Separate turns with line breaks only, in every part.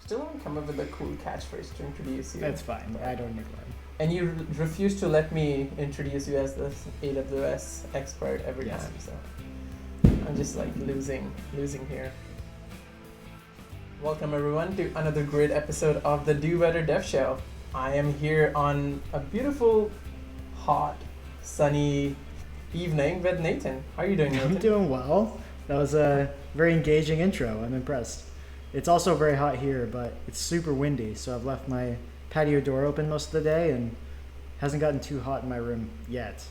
still haven't come up with a cool catchphrase to introduce you.
That's fine. I don't need one.
And you refuse to let me introduce you as the AWS expert every
Yes.
time, so I'm just like losing here. Welcome everyone to another great episode of the Do Better Dev Show. I am here on a beautiful, hot, sunny evening with Nathan. How are you doing, Nathan?
I'm doing well. That was a very engaging intro. I'm impressed. It's also very hot here, but it's super windy, so I've left my patio door open most of the day and hasn't gotten too hot in my room yet.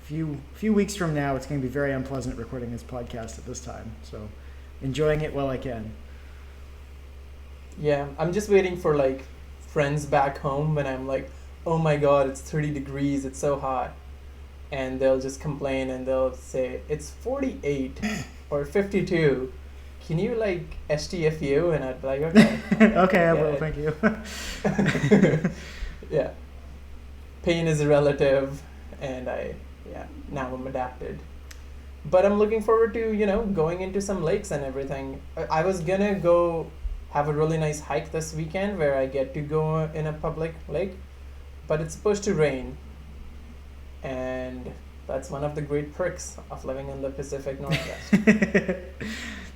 Few weeks from now, it's going to be very unpleasant recording this podcast at this time, so enjoying it while I can.
Yeah, I'm just waiting for like friends back home when I'm like, oh my god, it's 30 degrees, it's so hot. And they'll just complain and they'll say, it's 48 or 52. Can you like STFU? And I'd be like, okay.
Okay, I will, thank you.
Yeah. Pain is relative, and now I'm adapted. But I'm looking forward to, going into some lakes and everything. I was gonna go have a really nice hike this weekend where I get to go in a public lake, but it's supposed to rain. And that's one of the great perks of living in the Pacific Northwest.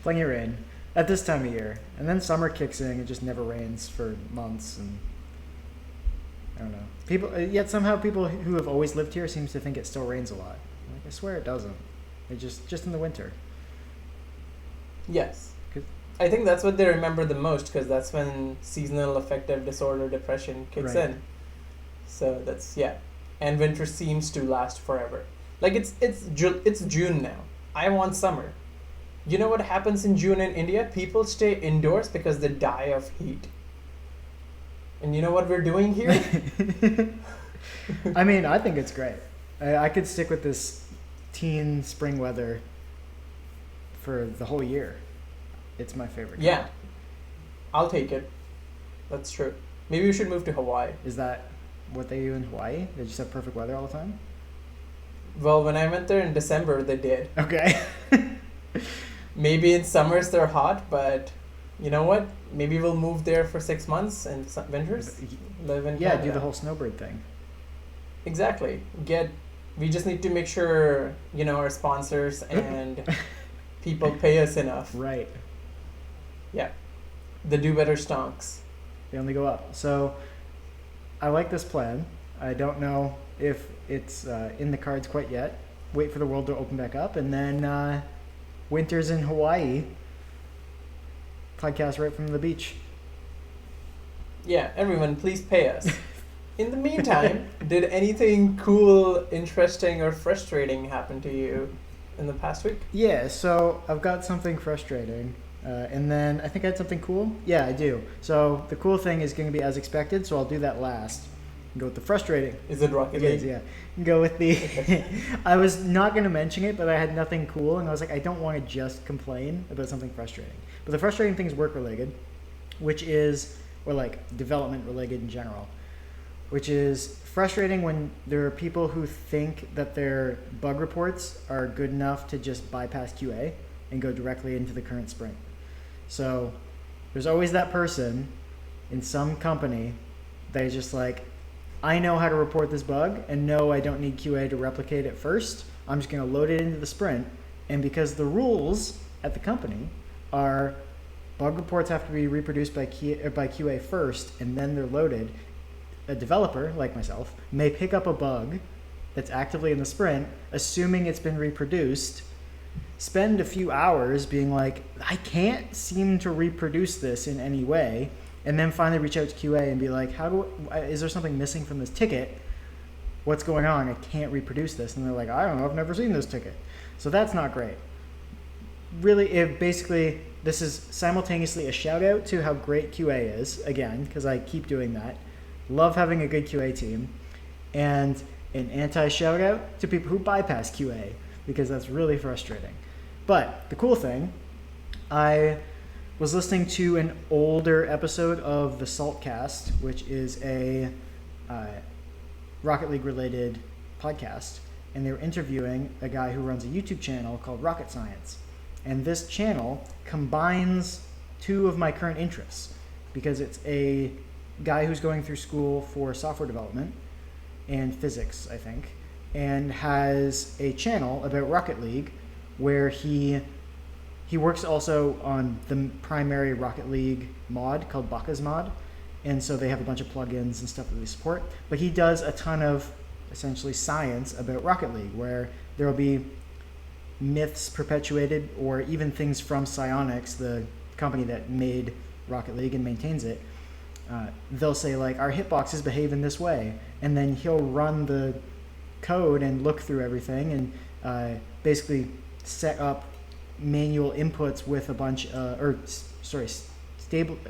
Plenty of rain at this time of year, and then summer kicks in. It just never rains for months, and I don't know. Yet somehow people who have always lived here seems to think it still rains a lot. Like, I swear it doesn't. It just in the winter.
Yes, I think that's what they remember the most because that's when seasonal affective disorder depression kicks in. So that's and winter seems to last forever. Like it's June now. I want summer. You know what happens in June in India? People stay indoors because they die of heat. And you know what we're doing here?
I mean, I think it's great. I could stick with this teen spring weather for the whole year. It's my favorite.
Yeah. I'll take it. That's true. Maybe we should move to Hawaii.
Is that what they do in Hawaii? They just have perfect weather all the time?
Well, when I went there in December, they did.
Okay.
Maybe in summers they're hot, but you know what? Maybe we'll move there for 6 months and winters. Live in Canada.
Do the whole snowbird thing.
Exactly. We just need to make sure, our sponsors and people pay us enough.
Right.
Yeah. The Do Better stonks.
They only go up. So I like this plan. I don't know if it's in the cards quite yet. Wait for the world to open back up, and then winters in Hawaii. Podcast right from the beach.
Yeah, everyone, please pay us. In the meantime, did anything cool, interesting, or frustrating happen to you in the past week?
Yeah, so I've got something frustrating. And then I think I had something cool. Yeah, I do. So the cool thing is going to be as expected, so I'll do that last. Go with the frustrating.
Is it Rocket League?
Yeah. Go with the... I was not going to mention it, but I had nothing cool, and I was like, I don't want to just complain about something frustrating. But the frustrating thing is work-related, or like development-related in general, which is frustrating when there are people who think that their bug reports are good enough to just bypass QA and go directly into the current sprint. So there's always that person in some company that is just like, I know how to report this bug, and no, I don't need QA to replicate it first. I'm just going to load it into the sprint. And because the rules at the company are bug reports have to be reproduced by QA first, and then they're loaded, a developer, like myself, may pick up a bug that's actively in the sprint, assuming it's been reproduced, spend a few hours being like, I can't seem to reproduce this in any way, and then finally reach out to QA and be like, is there something missing from this ticket? What's going on? I can't reproduce this. And they're like, I don't know, I've never seen this ticket. So that's not great. Really, this is simultaneously a shout out to how great QA is, again, because I keep doing that. Love having a good QA team. And an anti-shout out to people who bypass QA, because that's really frustrating. But the cool thing, I was listening to an older episode of the Saltcast, which is a Rocket League related podcast, and they were interviewing a guy who runs a YouTube channel called Rocket Science. And this channel combines two of my current interests, because it's a guy who's going through school for software development and physics, I think, and has a channel about Rocket League where he works also on the primary Rocket League mod called Baka's mod, and so they have a bunch of plugins and stuff that they support. But he does a ton of essentially science about Rocket League, where there will be myths perpetuated, or even things from Psyonix, the company that made Rocket League and maintains it. They'll say, like, our hitboxes behave in this way, and then he'll run the code and look through everything and basically set up manual inputs with a bunch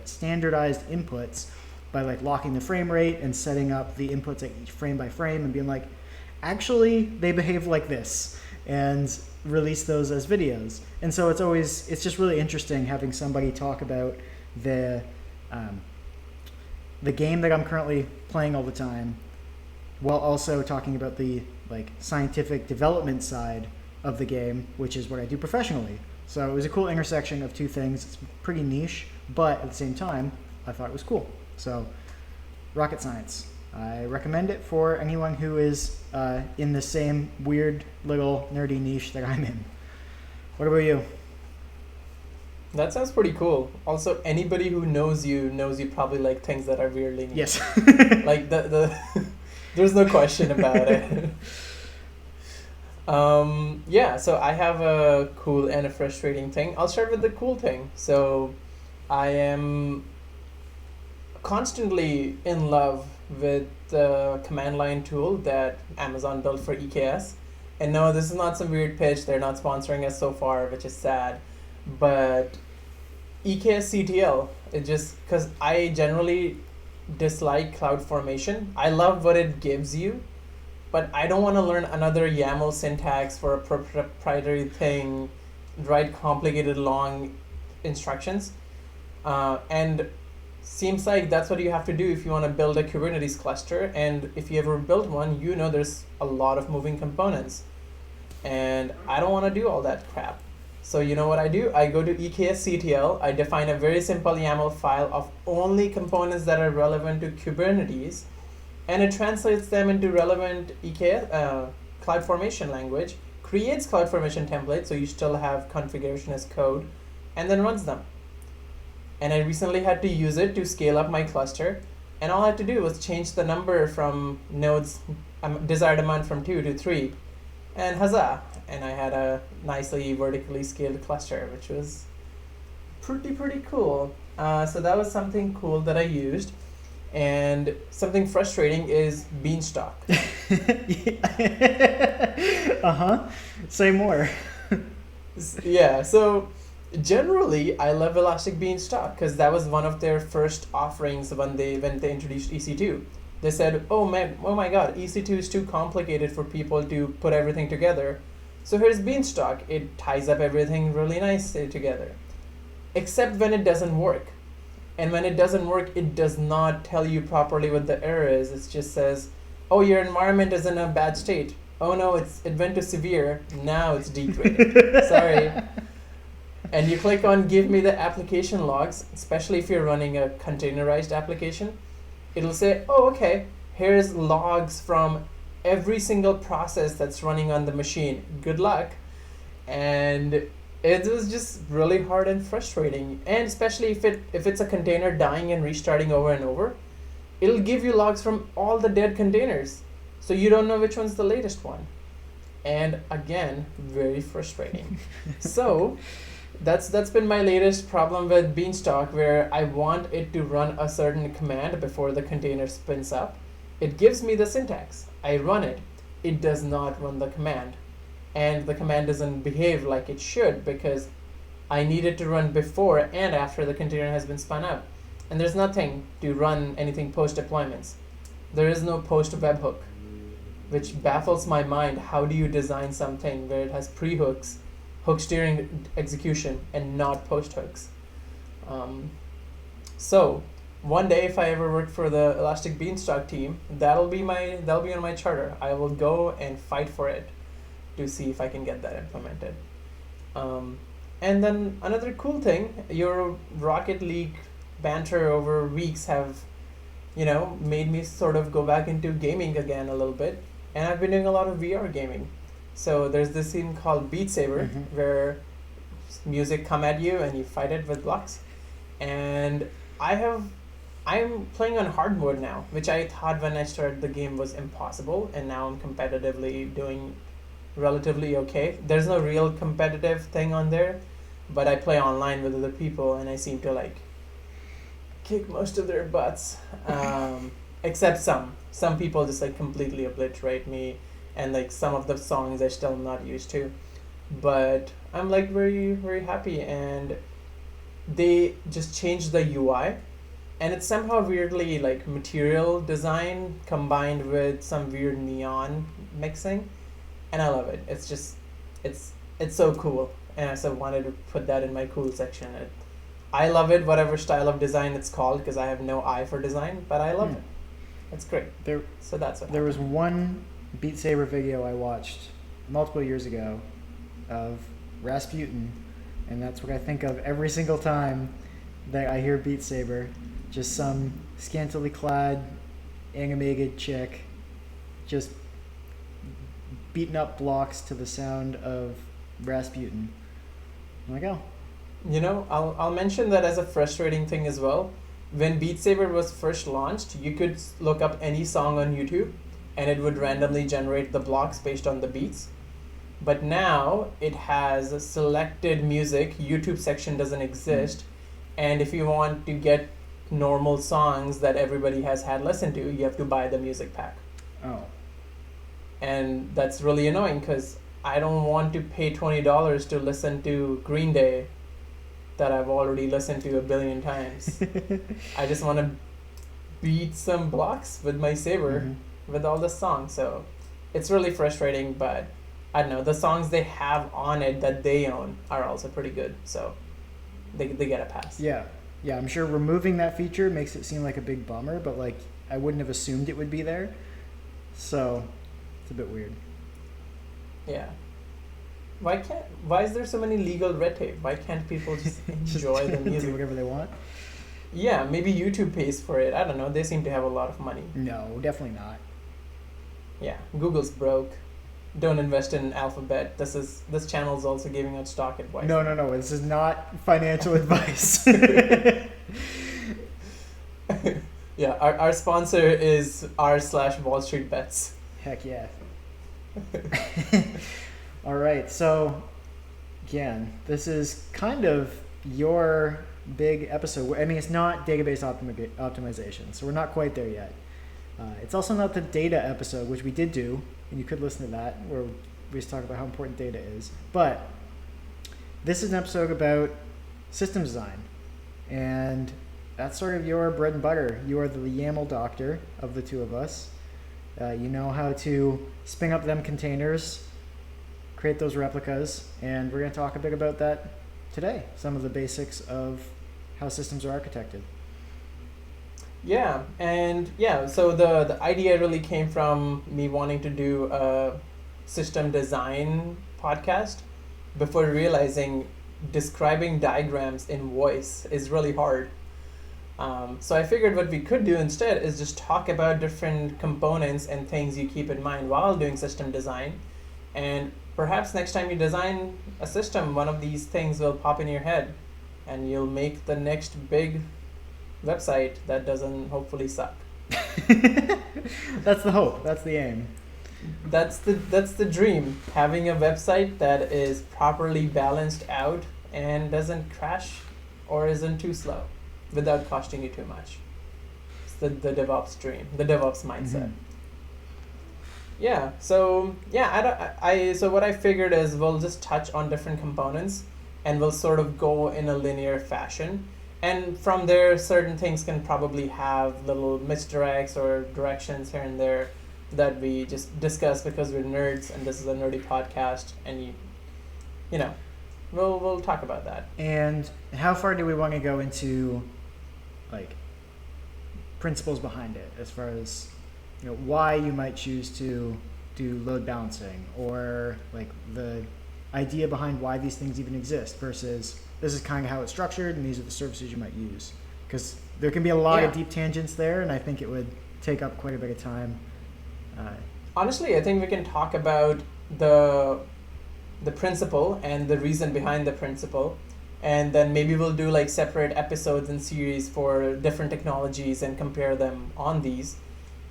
standardized inputs by like locking the frame rate and setting up the inputs like each frame by frame and being like, actually they behave like this, and release those as videos. And so it's just really interesting having somebody talk about the game that I'm currently playing all the time, while also talking about the like scientific development side of the game, which is what I do professionally. So it was a cool intersection of two things. It's pretty niche, but at the same time, I thought it was cool. So rocket science. I recommend it for anyone who is in the same weird little nerdy niche that I'm in. What about you?
That sounds pretty cool. Also, anybody who knows you probably like things that are weirdly niche.
Yes.
Like the there's no question about it. Yeah, so I have a cool and a frustrating thing. I'll start with the cool thing. So I am constantly in love with the command line tool that Amazon built for EKS. And no, this is not some weird pitch. They're not sponsoring us so far, which is sad. But EKS-CTL, it just, because I generally dislike CloudFormation. I love what it gives you, but I don't want to learn another YAML syntax for a proprietary thing, write complicated long instructions. And seems like that's what you have to do if you want to build a Kubernetes cluster. And if you ever build one, you know there's a lot of moving components. And I don't want to do all that crap. So you know what I do? I go to EKS-CTL, I define a very simple YAML file of only components that are relevant to Kubernetes, and it translates them into relevant EKS, CloudFormation language, creates CloudFormation templates, so you still have configuration as code, and then runs them. And I recently had to use it to scale up my cluster, and all I had to do was change the number from nodes, desired amount from 2 to 3, and huzzah! And I had a nicely vertically scaled cluster, which was pretty cool. So that was something cool that I used. And something frustrating is Beanstalk.
Say more.
Yeah, so generally I love Elastic Beanstalk because that was one of their first offerings when they introduced EC2. They said, oh my god, EC2 is too complicated for people to put everything together. So here's Beanstalk. It ties up everything really nicely together. Except when it doesn't work. And when it doesn't work, it does not tell you properly what the error is. It just says, oh, your environment is in a bad state. Oh no, it went to severe. Now it's degraded. Sorry. And you click on give me the application logs, especially if you're running a containerized application. It'll say, oh, okay, here's logs from every single process that's running on the machine. Good luck. And it was just really hard and frustrating. And especially if it's a container dying and restarting over and over, it'll give you logs from all the dead containers. So you don't know which one's the latest one. And again, very frustrating. So that's been my latest problem with Beanstalk, where I want it to run a certain command before the container spins up. It gives me the syntax. I run it. It does not run the command. And the command doesn't behave like it should because I need it to run before and after the container has been spun up. And there's nothing to run anything post-deployments. There is no post-webhook, which baffles my mind. How do you design something where it has pre-hooks, hook steering execution, and not post-hooks? So one day, if I ever work for the Elastic Beanstalk team, that'll be on my charter. I will go and fight for it to see if I can get that implemented. And then another cool thing, your Rocket League banter over weeks have, made me sort of go back into gaming again a little bit. And I've been doing a lot of VR gaming. So there's this thing called Beat Saber where music come at you and you fight it with blocks. And I'm playing on hard mode now, which I thought when I started the game was impossible, and now I'm competitively doing relatively okay. There's no real competitive thing on there, but I play online with other people and I seem to like kick most of their butts. Except some people just like completely obliterate me, and like some of the songs I still not used to. But I'm like very very happy, and they just changed the UI, and it's somehow weirdly like material design combined with some weird neon mixing, and I love it. It's just it's so cool, and I so wanted to put that in my cool section. I love it, whatever style of design it's called, because I have no eye for design, but I love it. It's great. So that's what
there
happened.
was one Beat Saber video I watched multiple years ago of Rasputin, and that's what I think of every single time that I hear Beat Saber. Just some scantily clad, animated chick just beating up blocks to the sound of Rasputin. I'm like, oh.
I'll mention that as a frustrating thing as well. When Beat Saber was first launched, you could look up any song on YouTube and it would randomly generate the blocks based on the beats. But now it has a selected music. YouTube section doesn't exist. And if you want to get normal songs that everybody has had listened to, you have to buy the music pack.
Oh.
And that's really annoying because I don't want to pay $20 to listen to Green Day that I've already listened to a billion times. I just want to beat some blocks with my saber with all the songs. So it's really frustrating, but I don't know. The songs they have on it that they own are also pretty good. So they get a pass.
Yeah. Yeah, I'm sure removing that feature makes it seem like a big bummer, but like I wouldn't have assumed it would be there. So it's a bit weird.
Yeah. Why is there so many legal red tape? Why can't people just enjoy the music?
Do whatever they want?
Yeah, maybe YouTube pays for it. I don't know. They seem to have a lot of money.
No, definitely not.
Yeah, Google's broke. Don't invest in Alphabet. This channel is also giving out stock advice.
No. This is not financial advice.
Yeah, our sponsor is r/Wall Street Bets.
Heck yeah. All right, so Gyan, this is kind of your big episode. I mean, it's not database optimization, so we're not quite there yet. It's also not the data episode, which we did do, and you could listen to that, where we just talk about how important data is. But this is an episode about system design, and that's sort of your bread and butter. You are the YAML doctor of the two of us. You know how to spin up them containers, create those replicas, and we're going to talk a bit about that today, some of the basics of how systems are architected.
Yeah, and yeah, so the idea really came from me wanting to do a system design podcast before realizing describing diagrams in voice is really hard. So I figured what we could do instead is just talk about different components and things you keep in mind while doing system design. And perhaps next time you design a system, one of these things will pop in your head and you'll make the next big website that doesn't hopefully suck.
That's the hope. That's the aim.
That's the dream. Having a website that is properly balanced out and doesn't crash or isn't too slow without costing you too much. It's the DevOps dream, the DevOps mindset. Yeah. So so what I figured is we'll just touch on different components and we'll sort of go in a linear fashion. And from there, certain things can probably have little misdirects or directions here and there that we just discuss because we're nerds and this is a nerdy podcast, and we'll talk about that.
And how far do we want to go into like principles behind it, as far as why you might choose to do load balancing, or like the idea behind why these things even exist versus this is kind of how it's structured and these are the services you might use. Because there can be a lot of deep tangents there, and I think it would take up quite a bit of time.
Honestly, I think we can talk about the principle and the reason behind the principle, and then maybe we'll do like separate episodes and series for different technologies and compare them on these.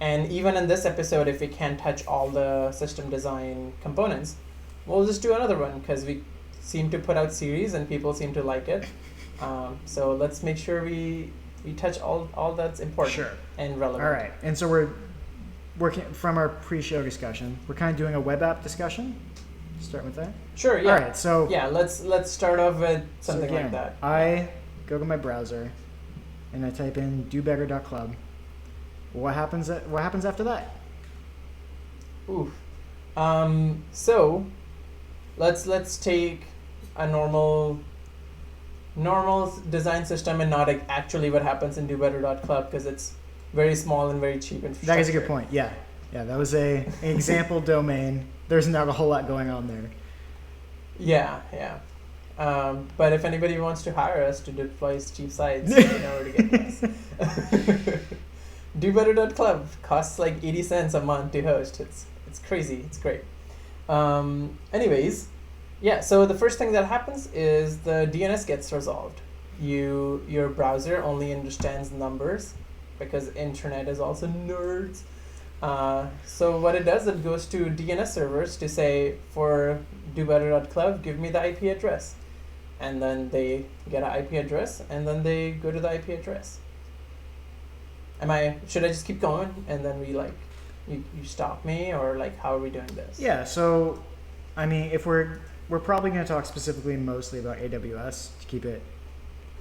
And even in this episode, if we can't touch all the system design components, we'll just do another one because we seem to put out series and people seem to like it. So let's make sure we touch all that's important and relevant.
All right, and so we're working from our pre-show discussion. We're kind of doing a web app discussion. Start with that.
Sure. Yeah.
All right. So
let's start off with something like that.
I go to my browser, and I type in dobetter.club. What happens after that?
Oof. So let's take a normal design system and not actually what happens in dobetter.club because it's very small and very cheap infrastructure.
That is a good point. Yeah, that was an example domain. There's not a whole lot going on there.
Yeah. But if anybody wants to hire us to deploy cheap sites, you know where to get us. dobetter.club costs like 80 cents a month to host. It's crazy. It's great. Anyways, so the first thing that happens is the DNS gets resolved. Your browser only understands numbers because internet is also nerds. So what it does, it goes to DNS servers to say, for dobetter.club, give me the IP address. And then they get an IP address, and then they go to the IP address. Should I just keep going, and then you stop me, or like how are we doing this?
Yeah, so, I mean, if we're probably going to talk specifically mostly about AWS to keep it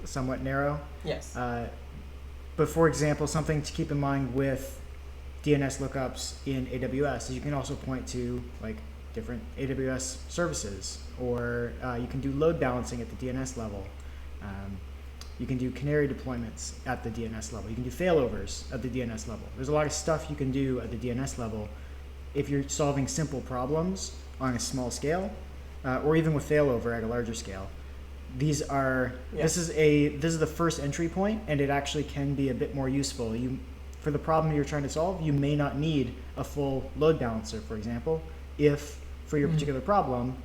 somewhat narrow.
Yes.
But for example, something to keep in mind with DNS lookups in AWS is you can also point to like different AWS services, or you can do load balancing at the DNS level. You can do canary deployments at the DNS level. You can do failovers at the DNS level. There's a lot of stuff you can do at the DNS level if you're solving simple problems on a small scale, or even with failover at a larger scale. This is the first entry point, and it actually can be a bit more useful. For the problem you're trying to solve, you may not need a full load balancer, for example. If for your particular problem,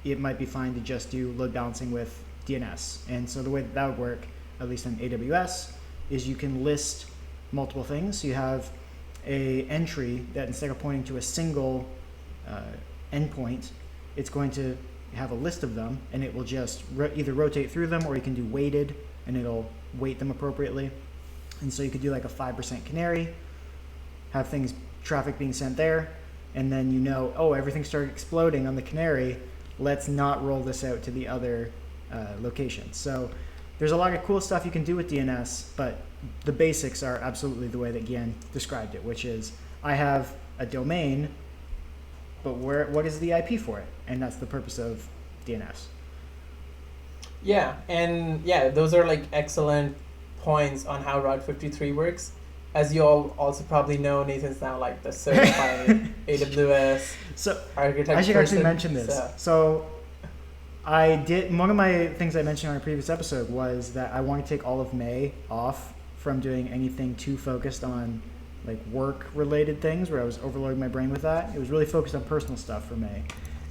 it might be fine to just do load balancing with DNS. And so the way that would work, at least on AWS, is you can list multiple things. So you have a entry that instead of pointing to a single endpoint, it's going to have a list of them, and it will just either rotate through them, or you can do weighted, and it'll weight them appropriately. And so you could do like a 5% canary, have traffic being sent there, and then everything started exploding on the canary. Let's not roll this out to the other locations. So there's a lot of cool stuff you can do with DNS, but the basics are absolutely the way that Gyan described it, which is I have a domain, but what is the IP for it? And that's the purpose of DNS.
Yeah, and those are like excellent points on how Route 53 works. As you all also probably know, Nathan's now like the certified AWS architect.
I should
person,
actually mention this. So one of my things I mentioned on a previous episode was that I want to take all of May off from doing anything too focused on like work-related things where I was overloading my brain with that. It was really focused on personal stuff for May.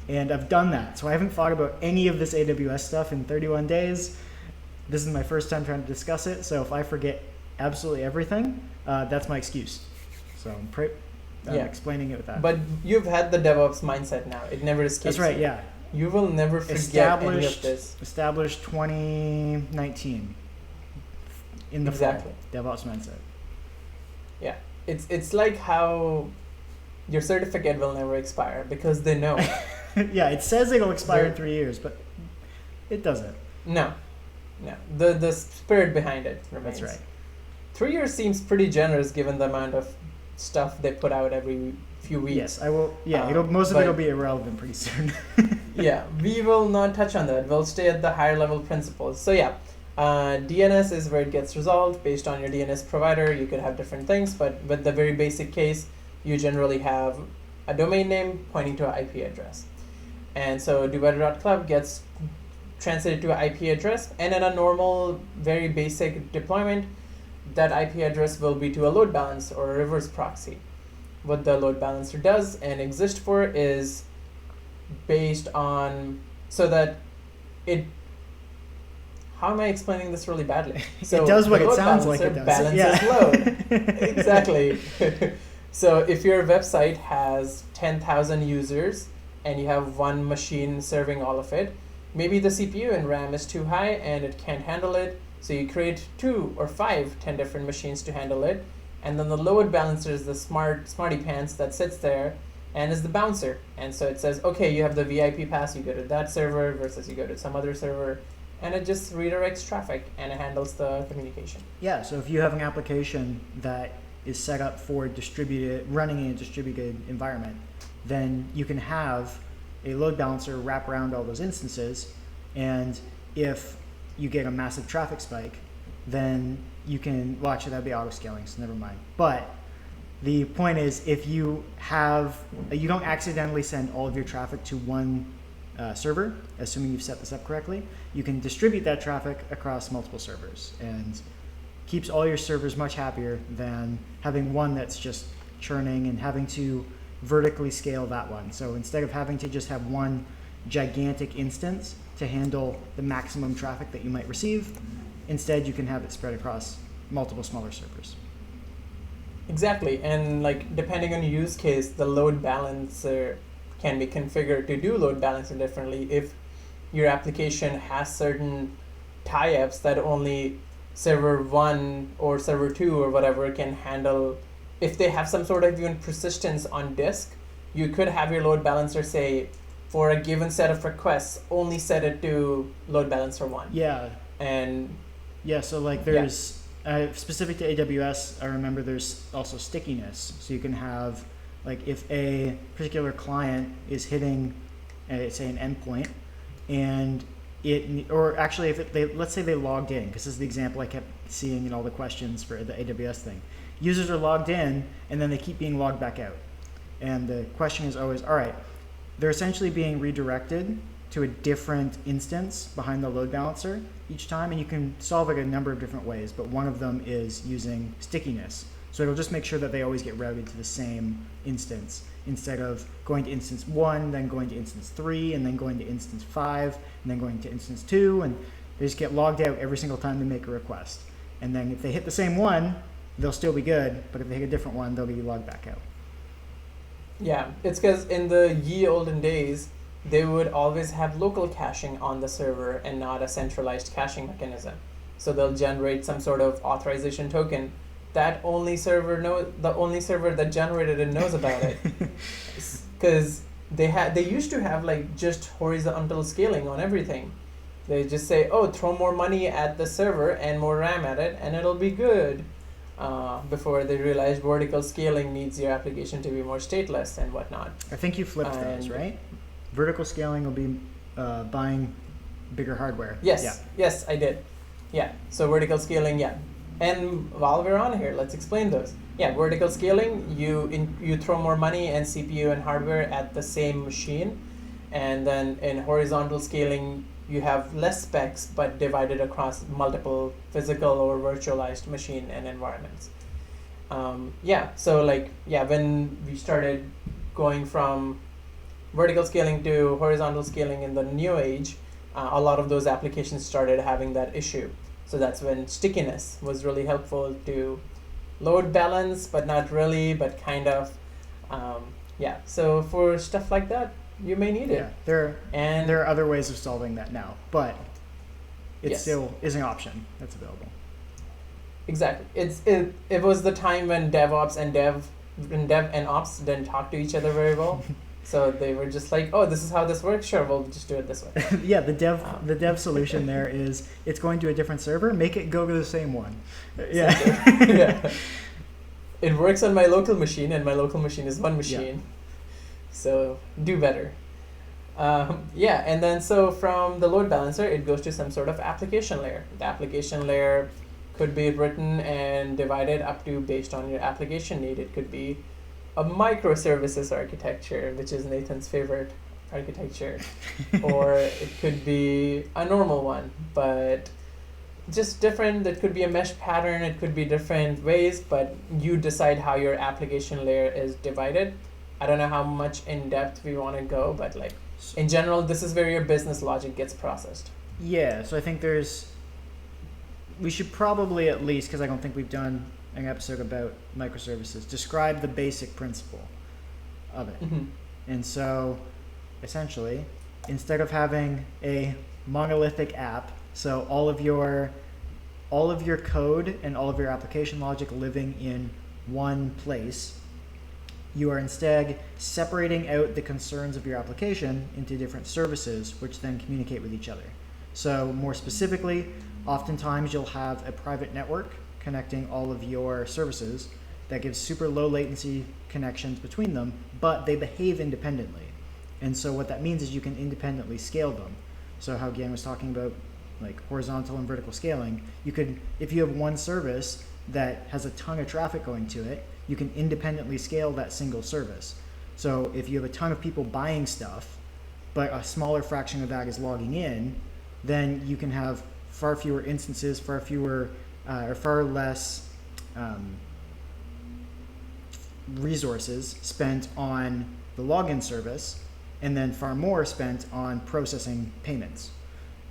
And I've done that. So I haven't thought about any of this AWS stuff in 31 days. This is my first time trying to discuss it. So if I forget absolutely everything, that's my excuse. So I'm explaining it with that.
But you've had the DevOps mindset now. It never escapes.
That's right,
you.
yeah.
You will never forget any of this.
Established 2019 in the fall. DevOps mindset.
Yeah. It's like how your certificate will never expire because they know.
Yeah, it says it'll expire in 3 years, but it doesn't.
No. The spirit behind it remains.
That's right.
3 years seems pretty generous given the amount of stuff they put out every few weeks.
Yes, I will. Yeah, most of it will be irrelevant pretty soon.
Yeah, we will not touch on that. We'll stay at the higher level principles. So DNS is where it gets resolved based on your DNS provider. You could have different things, but with the very basic case, you generally have a domain name pointing to an IP address. And so divider.club gets translated to an IP address, and in a normal, very basic deployment, that IP address will be to a load balancer or a reverse proxy. What the load balancer does and exists for is based on, so that it, how am I explaining this really badly? So
it does what
the
it
load
sounds like it
balancer
does.
balances load. Exactly. So if your website has 10,000 users and you have one machine serving all of it, maybe the CPU and RAM is too high and it can't handle it. So you create 2 or 5, 10 different machines to handle it. And then the load balancer is the smarty pants that sits there and is the bouncer. And so it says, okay, you have the VIP pass, you go to that server versus you go to some other server. And it just redirects traffic and it handles the communication.
Yeah, so if you have an application that is set up for running in a distributed environment, then you can have a load balancer wrap around all those instances, and if you get a massive traffic spike, then you can, well actually that'd be auto scaling, so never mind. But the point is, if you don't accidentally send all of your traffic to one server, assuming you've set this up correctly, you can distribute that traffic across multiple servers, and keeps all your servers much happier than having one that's just churning and having to vertically scale that one. So instead of having to just have one gigantic instance to handle the maximum traffic that you might receive, instead you can have it spread across multiple smaller servers.
Exactly, and like depending on your use case, the load balancer can be configured to do load balancing differently. If your application has certain tie-ups that only server 1 or server 2 or whatever can handle, if they have some sort of even persistence on disk, you could have your load balancer say, for a given set of requests, only set it to load balancer 1.
Yeah.
And
yeah, so like there's specific to AWS, I remember there's also stickiness. So you can have, like, if a particular client is hitting, say, an endpoint, and let's say they logged in, because this is the example I kept seeing in all the questions for the AWS thing. Users are logged in, and then they keep being logged back out. And the question is always, all right, they're essentially being redirected to a different instance behind the load balancer each time, and you can solve it a number of different ways, but one of them is using stickiness. So it'll just make sure that they always get routed to the same instance, instead of going to instance 1, then going to instance 3, and then going to instance 5, and then going to instance 2, and they just get logged out every single time they make a request. And then if they hit the same one, they'll still be good, but if they hit a different one, they'll be logged back out.
yeah, it's because in the ye olden days, they would always have local caching on the server and not a centralized caching mechanism. So they'll generate some sort of authorization token that the only server that generated it knows about it. Because they used to have like just horizontal scaling on everything. They just say, oh, throw more money at the server and more RAM at it, and it'll be good. Before they realized vertical scaling needs your application to be more stateless and whatnot.
I think you flipped those, right? Vertical scaling will be buying bigger hardware.
Yes,
yeah.
Yes, I did. Yeah, so vertical scaling, yeah. And while we're on here, let's explain those. Yeah, vertical scaling, you throw more money and CPU and hardware at the same machine. And then in horizontal scaling, you have less specs, but divided across multiple physical or virtualized machine and environments. When we started going from vertical scaling to horizontal scaling in the new age, a lot of those applications started having that issue. So that's when stickiness was really helpful to load balance, but not really, but kind of. So for stuff like that, you may need it.
Yeah, there are other ways of solving that now, but it still is an option that's available.
Exactly. It was the time when DevOps and dev and ops didn't talk to each other very well. So they were just like, oh, this is how this works. Sure, we'll just do it this way.
Yeah, the dev solution there is it's going to a different server. Make it go to the same one. Yeah.
Yeah. It works on my local machine, and my local machine is one machine. Yeah. So do better. And then so from the load balancer, it goes to some sort of application layer. The application layer could be written and divided up to based on your application need. It could be a microservices architecture, which is Nathan's favorite architecture, or it could be a normal one, but just different. It could be a mesh pattern, it could be different ways, but you decide how your application layer is divided. I don't know how much in depth we want to go, but like in general, this is where your business logic gets processed.
Yeah, so I think we should probably at least, because I don't think we've done an episode about microservices, describe the basic principle of it.
Mm-hmm.
And so essentially, instead of having a monolithic app, so all of your code and all of your application logic living in one place, you are instead separating out the concerns of your application into different services, which then communicate with each other. So more specifically, oftentimes you'll have a private network connecting all of your services that gives super low latency connections between them, but they behave independently. And so what that means is you can independently scale them. So how Gyan was talking about like horizontal and vertical scaling, you could, if you have one service that has a ton of traffic going to it, you can independently scale that single service. So if you have a ton of people buying stuff, but a smaller fraction of that is logging in, then you can have far fewer instances, far less resources spent on the login service, and then far more spent on processing payments.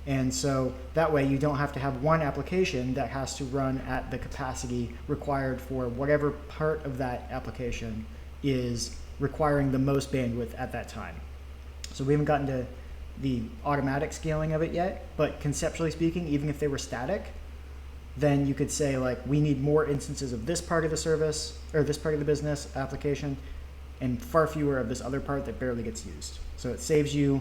And so that way you don't have to have one application that has to run at the capacity required for whatever part of that application is requiring the most bandwidth at that time. So we haven't gotten to the automatic scaling of it yet, but conceptually speaking, even if they were static, then you could say like, we need more instances of this part of the service or this part of the business application and far fewer of this other part that barely gets used. So it saves you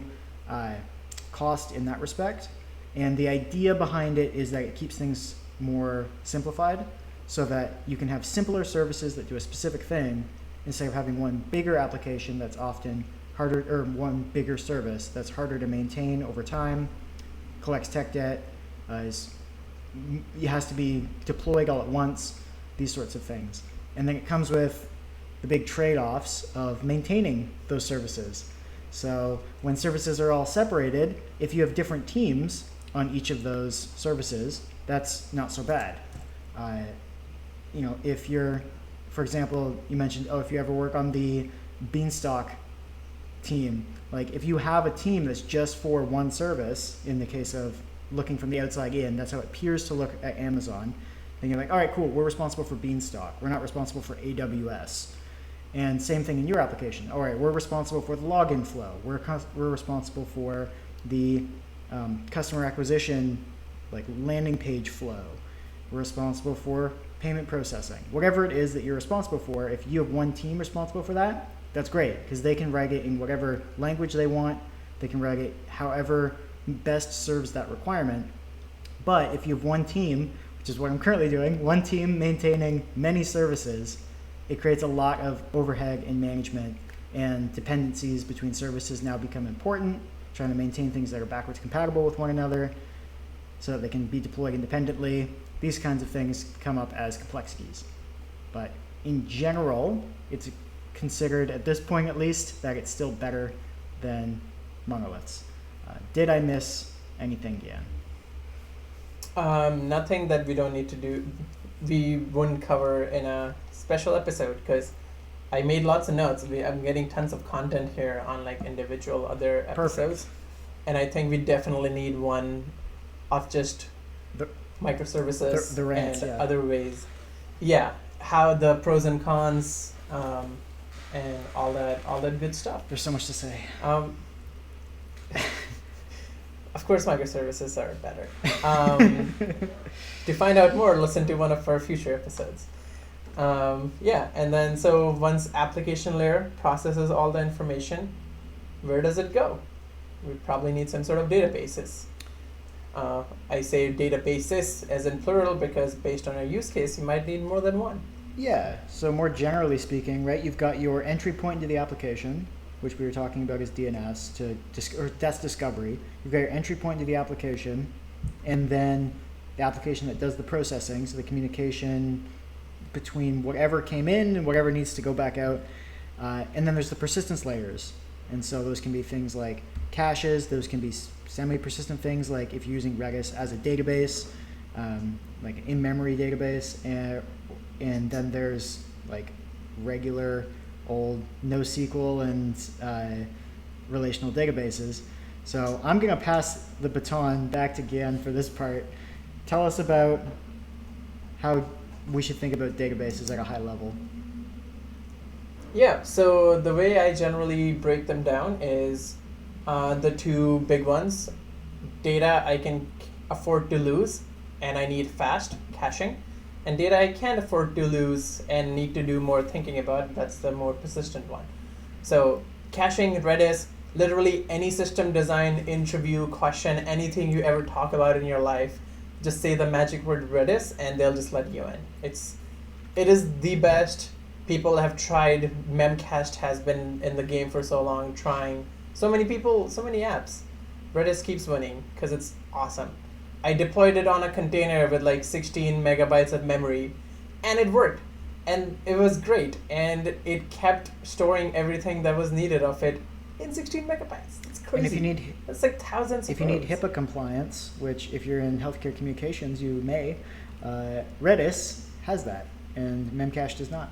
cost in that respect. And the idea behind it is that it keeps things more simplified so that you can have simpler services that do a specific thing instead of having one bigger application that's often harder, or one bigger service that's harder to maintain over time, collects tech debt, it has to be deployed all at once, these sorts of things. And then it comes with the big trade-offs of maintaining those services. So when services are all separated, if you have different teams on each of those services, that's not so bad. If you're, for example, you mentioned, if you ever work on the Beanstalk team, like if you have a team that's just for one service, in the case of looking from the outside in, that's how it appears to look at Amazon, then you're like, all right, cool, we're responsible for Beanstalk. We're not responsible for AWS. And same thing in your application. All right, we're responsible for the login flow. We're responsible for the customer acquisition, like landing page flow. We're responsible for payment processing. Whatever it is that you're responsible for, if you have one team responsible for that, that's great, because they can write it in whatever language they want. They can write it however best serves that requirement. But if you have one team, which is what I'm currently doing, one team maintaining many services, it creates a lot of overhead in management, and dependencies between services now become important, trying to maintain things that are backwards compatible with one another so that they can be deployed independently. These kinds of things come up as complexities. But in general, it's considered, at this point at least, that it's still better than monoliths. Did I miss anything, Gyan?
Nothing that we don't need to do, we wouldn't cover in a special episode, because I made lots of notes. I'm getting tons of content here on like individual other episodes.
Perfect.
And I think we definitely need one of just microservices
the rants,
and
yeah.
other ways. Yeah, how the pros and cons and all that good stuff.
There's so much to say.
Of course, microservices are better. To find out more, listen to one of our future episodes. And then so once application layer processes all the information, where does it go? We probably need some sort of databases. I say databases as in plural because based on our use case, you might need more than one.
Yeah, so more generally speaking, right, you've got your entry point into the application, which we were talking about as DNS, that's discovery. You've got your entry point into the application, and then the application that does the processing, so the communication between whatever came in and whatever needs to go back out. And then there's the persistence layers. And so those can be things like caches. Those can be semi-persistent things like if you're using Redis as a database, like an in-memory database, and then there's like regular old NoSQL and relational databases. So I'm going to pass the baton back to Gyan for this part. Tell us about how we should think about databases at a high level.
Yeah, so the way I generally break them down is the two big ones. Data I can afford to lose and I need fast caching. And data I can't afford to lose and need to do more thinking about, that's the more persistent one. So caching, Redis, literally any system design, interview, question, anything you ever talk about in your life, just say the magic word Redis and they'll just let you in. It is the best. People have tried, Memcached has been in the game for so long, trying. So many people, so many apps. Redis keeps winning because it's awesome. I deployed it on a container with like 16 megabytes of memory and it worked. And it was great. And it kept storing everything that was needed of it in 16 megabytes. It's crazy.
And if you need,
that's like thousands
if
of
you need
rows.
HIPAA compliance, which if you're in healthcare communications, you may, Redis has that, and Memcache does not.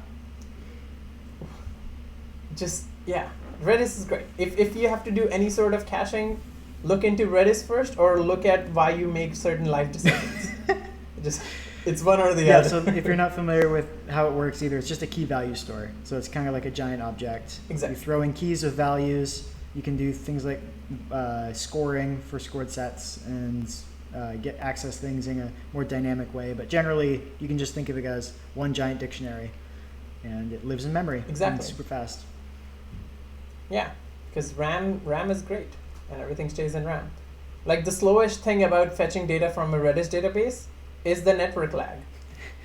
Just, yeah, Redis is great. If you have to do any sort of caching, look into Redis first or look at why you make certain life decisions. It's one or the other.
So if you're not familiar with how it works either, it's just a key value store. So it's kind of like a giant object.
Exactly.
You throw in keys with values. You can do things like scoring for scored sets and get access things in a more dynamic way. But generally, you can just think of it as one giant dictionary, and it lives in memory.
Exactly.
And it's super fast.
Yeah, because RAM is great, and everything stays in RAM. Like the slowest thing about fetching data from a Redis database is the network lag,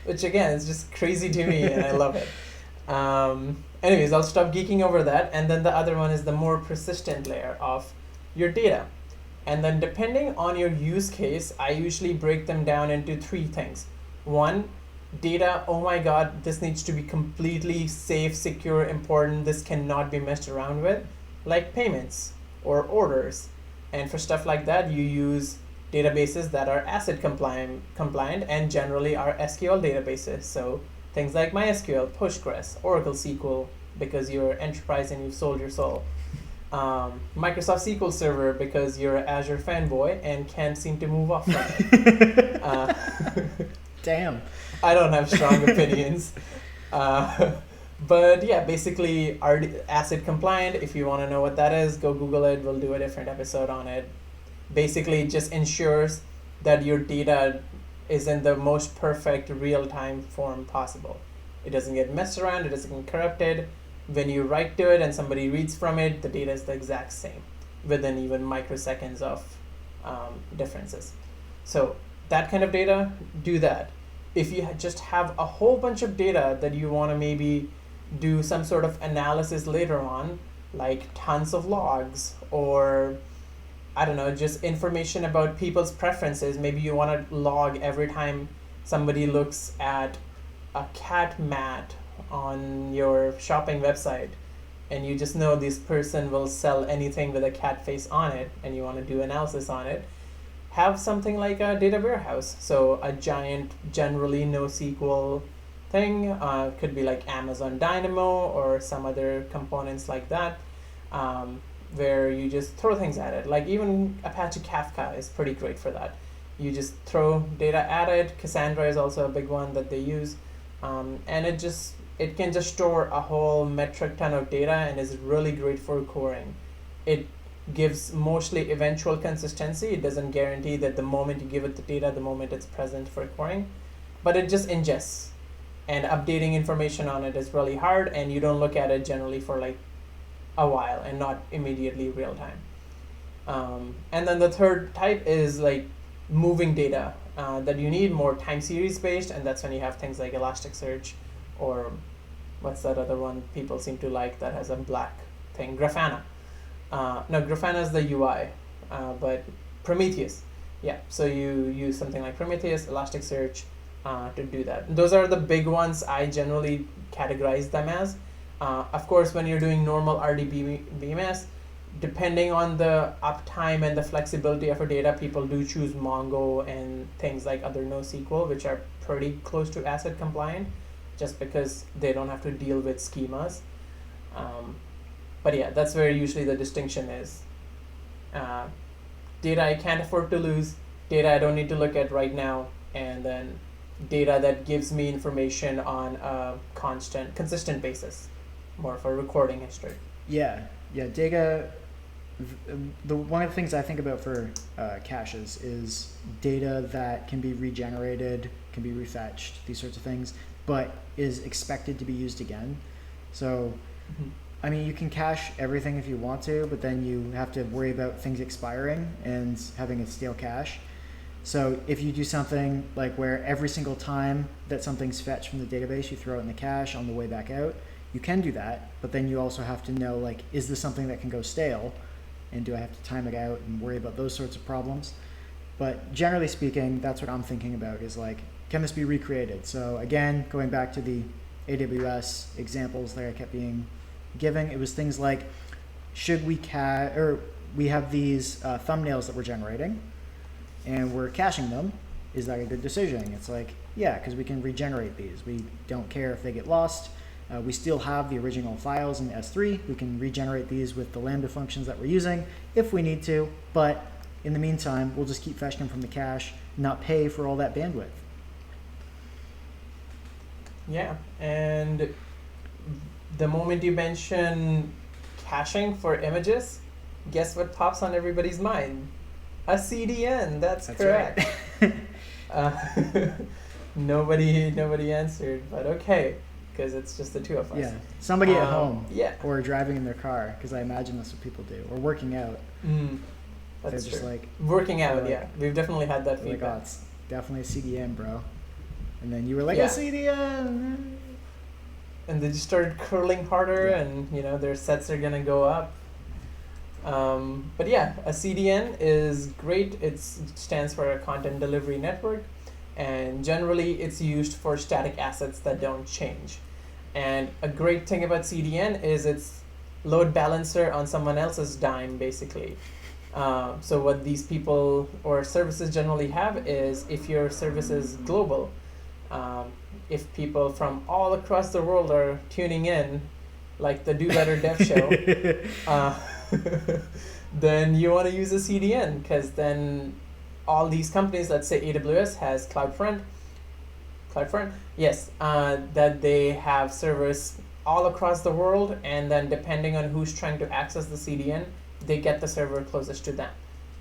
which again is just crazy to me, and I love it. Anyways, I'll stop geeking over that, and then the other one is the more persistent layer of your data. And then depending on your use case, I usually break them down into three things. One, data, oh my god, this needs to be completely safe, secure, important, this cannot be messed around with, like payments or orders. And for stuff like that, you use databases that are ACID compliant and generally are SQL databases. So things like MySQL, Postgres, Oracle SQL, because you're enterprise and you've sold your soul. Microsoft SQL Server, because you're an Azure fanboy and can't seem to move off from it.
Damn.
I don't have strong opinions. But yeah, basically ACID compliant. If you want to know what that is, go Google it. We'll do a different episode on it. Basically, it just ensures that your data is in the most perfect real-time form possible. It doesn't get messed around. It doesn't get corrupted. When you write to it and somebody reads from it, the data is the exact same within even microseconds of differences. So that kind of data, do that. If you just have a whole bunch of data that you want to maybe do some sort of analysis later on, like tons of logs or I don't know, just information about people's preferences. Maybe you want to log every time somebody looks at a cat mat on your shopping website and you just know this person will sell anything with a cat face on it and you want to do analysis on it. Have something like a data warehouse. So a giant, generally NoSQL thing, could be like Amazon Dynamo or some other components like that, where you just throw things at it. Like even Apache Kafka is pretty great for that. You just throw data at it. Cassandra is also a big one that they use. And it can just store a whole metric ton of data and is really great for querying. It gives mostly eventual consistency. It doesn't guarantee that the moment you give it the data, the moment it's present for querying, but it just ingests, and updating information on it is really hard, and you don't look at it generally for like a while and not immediately real time. And then the third type is like moving data that you need more time series based, and that's when you have things like Elasticsearch or what's that other one people seem to like that has a black thing, Grafana. No, Grafana is the UI, but Prometheus. Yeah, so you use something like Prometheus, Elasticsearch to do that. Those are the big ones I generally categorize them as. Of course, when you're doing normal RDBMS, depending on the uptime and the flexibility of a data, people do choose Mongo and things like other NoSQL, which are pretty close to ACID compliant, just because they don't have to deal with schemas. But yeah, that's where usually the distinction is. Data I can't afford to lose, data I don't need to look at right now, and then data that gives me information on a consistent basis, more of a recording history.
Yeah, data. One of the things I think about for caches is data that can be regenerated, can be refetched, these sorts of things, but is expected to be used again. So, I mean, you can cache everything if you want to, but then you have to worry about things expiring and having a stale cache. So if you do something like where every single time that something's fetched from the database, you throw it in the cache on the way back out, you can do that, but then you also have to know, like, is this something that can go stale? And do I have to time it out and worry about those sorts of problems? But generally speaking, that's what I'm thinking about is like, can this be recreated? So again, going back to the AWS examples that I kept giving, it was things like, should we we have these thumbnails that we're generating and we're caching them. Is that a good decision? It's like, yeah, because we can regenerate these. We don't care if they get lost. We still have the original files in S3. We can regenerate these with the Lambda functions that we're using if we need to, but in the meantime, we'll just keep fetching them from the cache, not pay for all that bandwidth.
Yeah, and the moment you mention caching for images, guess what pops on everybody's mind? A CDN, that's correct. Right. Nobody answered, but okay. Because it's just the two of us.
Yeah, somebody at home,
yeah,
or driving in their car, because I imagine that's what people do, or working out.
That's
They're just
true.
like
working out.
like,
yeah, we've definitely had that feedback.
Like, oh, it's definitely a CDN, bro. And then you were like,
yeah.
a CDN.
And they just started curling harder,
yeah.
and their sets are gonna go up. But yeah, a CDN is great. It stands for a content delivery network, and generally it's used for static assets that don't change. And a great thing about CDN is it's load balancer on someone else's dime, basically. So what these people or services generally have is, if your service is global, if people from all across the world are tuning in, like the Do Better Dev show, then you want to use a CDN, because then all these companies, let's say AWS has CloudFront, yes, that they have servers all across the world, and then depending on who's trying to access the CDN, they get the server closest to them,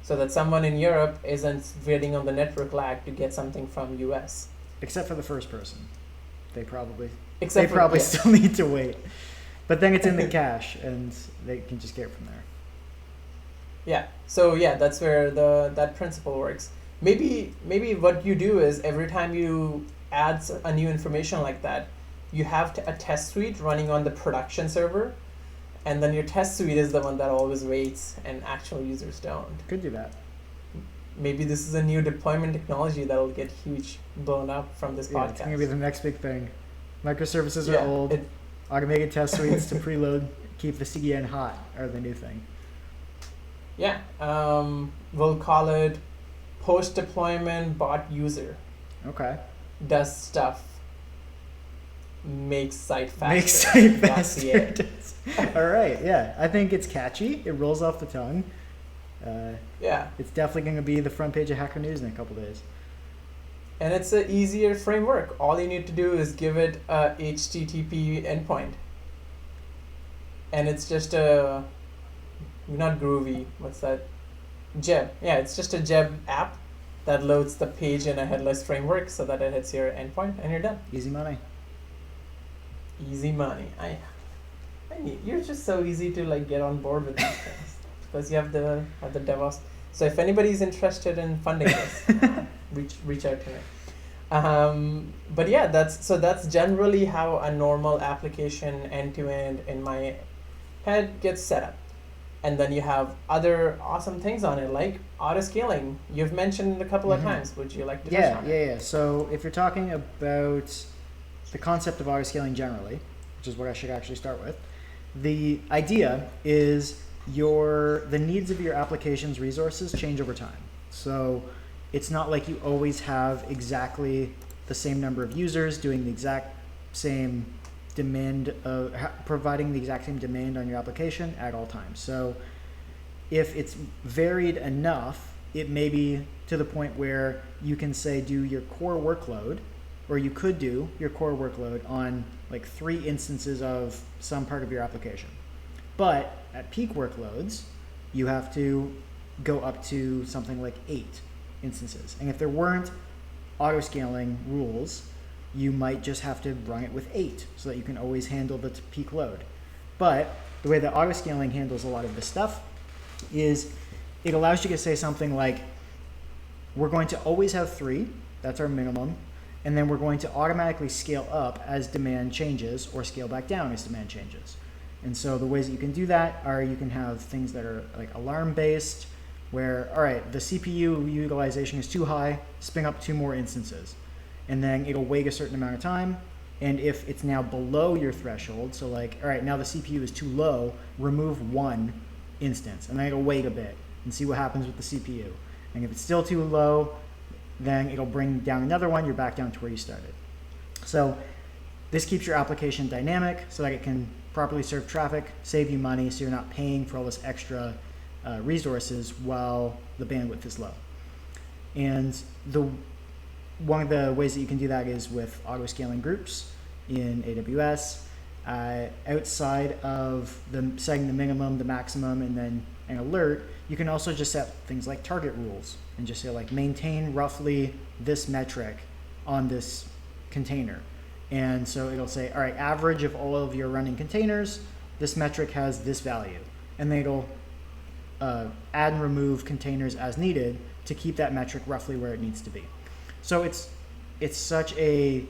so that someone in Europe isn't waiting on the network lag to get something from US.
Except for the first person, they probably still need to wait, but then it's in the cache, and they can just get it from there.
Yeah. So yeah, that's where that principle works. Maybe what you do is, every time you add a new information like that, you have a test suite running on the production server, and then your test suite is the one that always waits, and actual users don't.
Could do that.
Maybe this is a new deployment technology that will get huge blown up from this podcast.
It's going to be the next big thing. Microservices are old. Automated test suites to preload, keep the CDN hot are the new thing.
Yeah, we'll call it post-deployment bot user.
Okay.
Does stuff. Makes site faster.
Makes site faster. All right, yeah. I think it's catchy. It rolls off the tongue.
Yeah.
It's definitely going to be the front page of Hacker News in a couple days.
And it's an easier framework. All you need to do is give it a HTTP endpoint. And it's just a... not Groovy, what's that? Jeb. Yeah, it's just a Jeb app that loads the page in a headless framework so that it hits your endpoint, and you're done.
Easy money.
Easy money. You're just so easy to like get on board with these things because you have the DevOps. So if anybody's interested in funding this, reach out to me. But yeah, that's generally how a normal application end to end in my head gets set up. And then you have other awesome things on it, like auto-scaling. You've mentioned a couple of times. Would you like to touch on it?
Yeah. So if you're talking about the concept of auto-scaling generally, which is what I should actually start with, the idea is the needs of your application's resources change over time. So it's not like you always have exactly the same number of users doing the exact same demand, providing the exact same demand on your application at all times. So if it's varied enough, it may be to the point where you can say do your core workload, or you could do your core workload on like 3 instances of some part of your application. But at peak workloads, you have to go up to something like 8 instances. And if there weren't auto-scaling rules, you might just have to run it with 8 so that you can always handle the peak load. But the way that auto-scaling handles a lot of this stuff is it allows you to say something like, we're going to always have 3, that's our minimum, and then we're going to automatically scale up as demand changes or scale back down as demand changes. And so the ways that you can do that are you can have things that are like alarm-based, where, all right, the CPU utilization is too high, spin up 2 more instances. And then it'll wait a certain amount of time, and if it's now below your threshold, so like, all right, now the CPU is too low, remove 1 instance, and then it'll wait a bit and see what happens with the CPU. And if it's still too low, then it'll bring down another one, you're back down to where you started. So this keeps your application dynamic so that it can properly serve traffic, save you money, so you're not paying for all this extra resources while the bandwidth is low. And one of the ways that you can do that is with auto-scaling groups in AWS. Outside of setting the minimum, the maximum, and then an alert, you can also just set things like target rules and just say like maintain roughly this metric on this container. And so it'll say, all right, average of all of your running containers, this metric has this value. And then it'll add and remove containers as needed to keep that metric roughly where it needs to be. So it's such a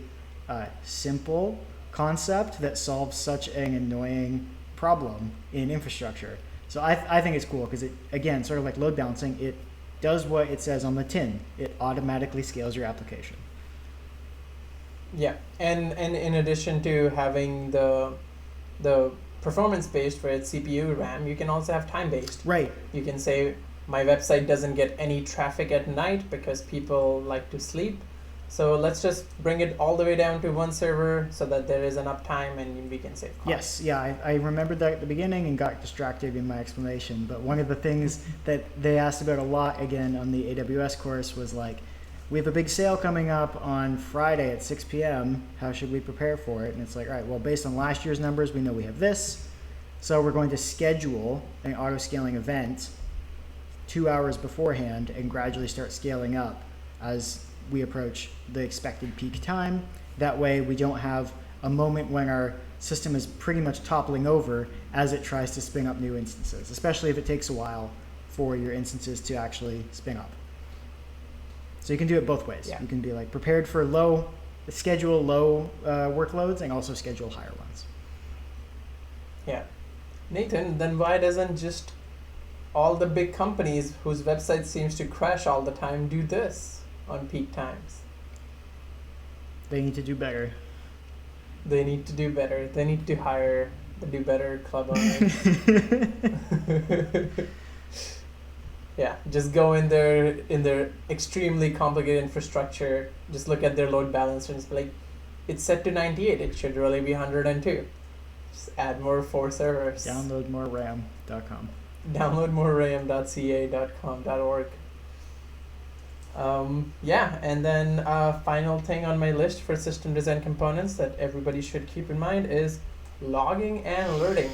simple concept that solves such an annoying problem in infrastructure. So I think it's cool because it, again, sort of like load balancing, it does what it says on the tin. It automatically scales your application.
Yeah, and in addition to having the performance-based for its CPU, RAM, you can also have time-based.
Right.
You can say, my website doesn't get any traffic at night because people like to sleep. So let's just bring it all the way down to 1 server so that there is enough time and we can save costs.
Yes, yeah, I remembered that at the beginning and got distracted in my explanation. But one of the things that they asked about a lot, again, on the AWS course was like, we have a big sale coming up on Friday at 6 p.m. How should we prepare for it? And it's like, all right, well, based on last year's numbers, we know we have this. So we're going to schedule an auto-scaling event 2 hours beforehand and gradually start scaling up as we approach the expected peak time. That way we don't have a moment when our system is pretty much toppling over as it tries to spin up new instances, especially if it takes a while for your instances to actually spin up. So you can do it both ways.
Yeah.
You can be like prepared for schedule low workloads and also schedule higher ones.
Yeah. Nathan, then why doesn't just all the big companies whose website seems to crash all the time do this on peak times?
They need to do better.
They need to do better. They need to hire the Do Better club owners. Yeah, just go in their extremely complicated infrastructure, just look at their load balancer and just be like, it's set to 98, it should really be 102. Just add more 4 servers.
Download more RAM.com.
Download more ram.ca.com.org. Yeah, and then final thing on my list for system design components that everybody should keep in mind is logging and alerting.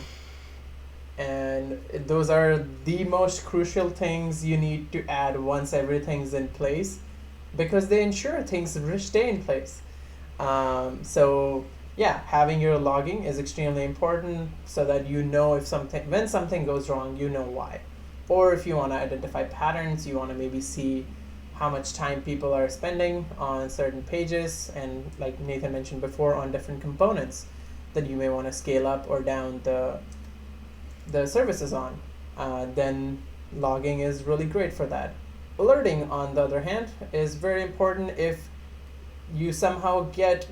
And those are the most crucial things you need to add once everything's in place, because they ensure things stay in place. So yeah, having your logging is extremely important so that you know when something goes wrong, you know why. Or if you want to identify patterns, you want to maybe see how much time people are spending on certain pages, and like Nathan mentioned before, on different components that you may want to scale up or down the services on, then logging is really great for that. Alerting, on the other hand, is very important. If you somehow get,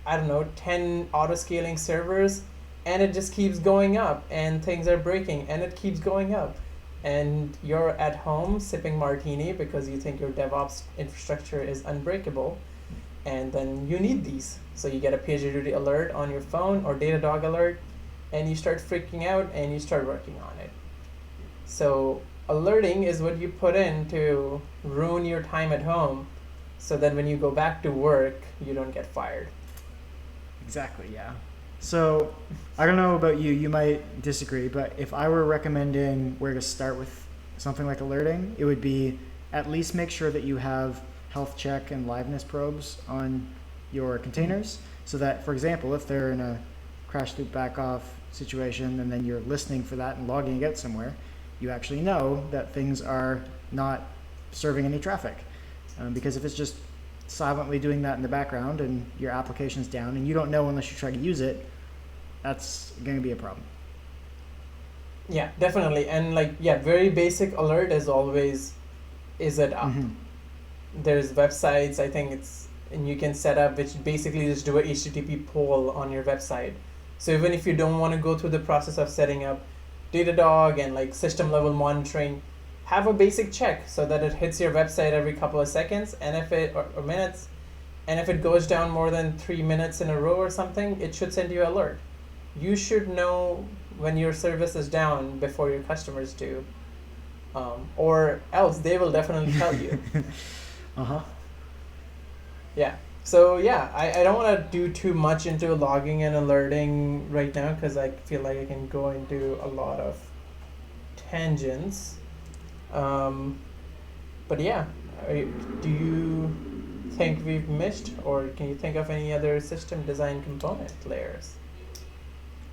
10 auto-scaling servers and it just keeps going up, and things are breaking, and it keeps going up. And you're at home sipping martini because you think your DevOps infrastructure is unbreakable, and then you need these. So you get a PagerDuty alert on your phone or Datadog alert, and you start freaking out and you start working on it. So alerting is what you put in to ruin your time at home, so that when you go back to work, you don't get fired.
Exactly, yeah. So I don't know about you, you might disagree, but if I were recommending where to start with something like alerting, it would be at least make sure that you have health check and liveness probes on your containers, so that, for example, if they're in a crash loop back off situation and then you're listening for that and logging it out somewhere, you actually know that things are not serving any traffic. Because if it's just silently doing that in the background and your application's down and you don't know unless you try to use it, that's going to be a problem.
Yeah, definitely. And like, yeah, very basic alert is always, is it up?
Mm-hmm.
There's websites, I think and you can set up, which basically just do a HTTP poll on your website. So even if you don't want to go through the process of setting up Datadog and like system level monitoring, have a basic check so that it hits your website every couple of seconds, and if it or minutes, and if it goes down more than 3 minutes in a row or something, it should send you an alert. You should know when your service is down before your customers do, or else they will definitely tell you. Yeah. So yeah, I don't want to do too much into logging and alerting right now, because I feel like I can go into a lot of tangents. But yeah, do you think we've missed, or can you think of any other system design component layers?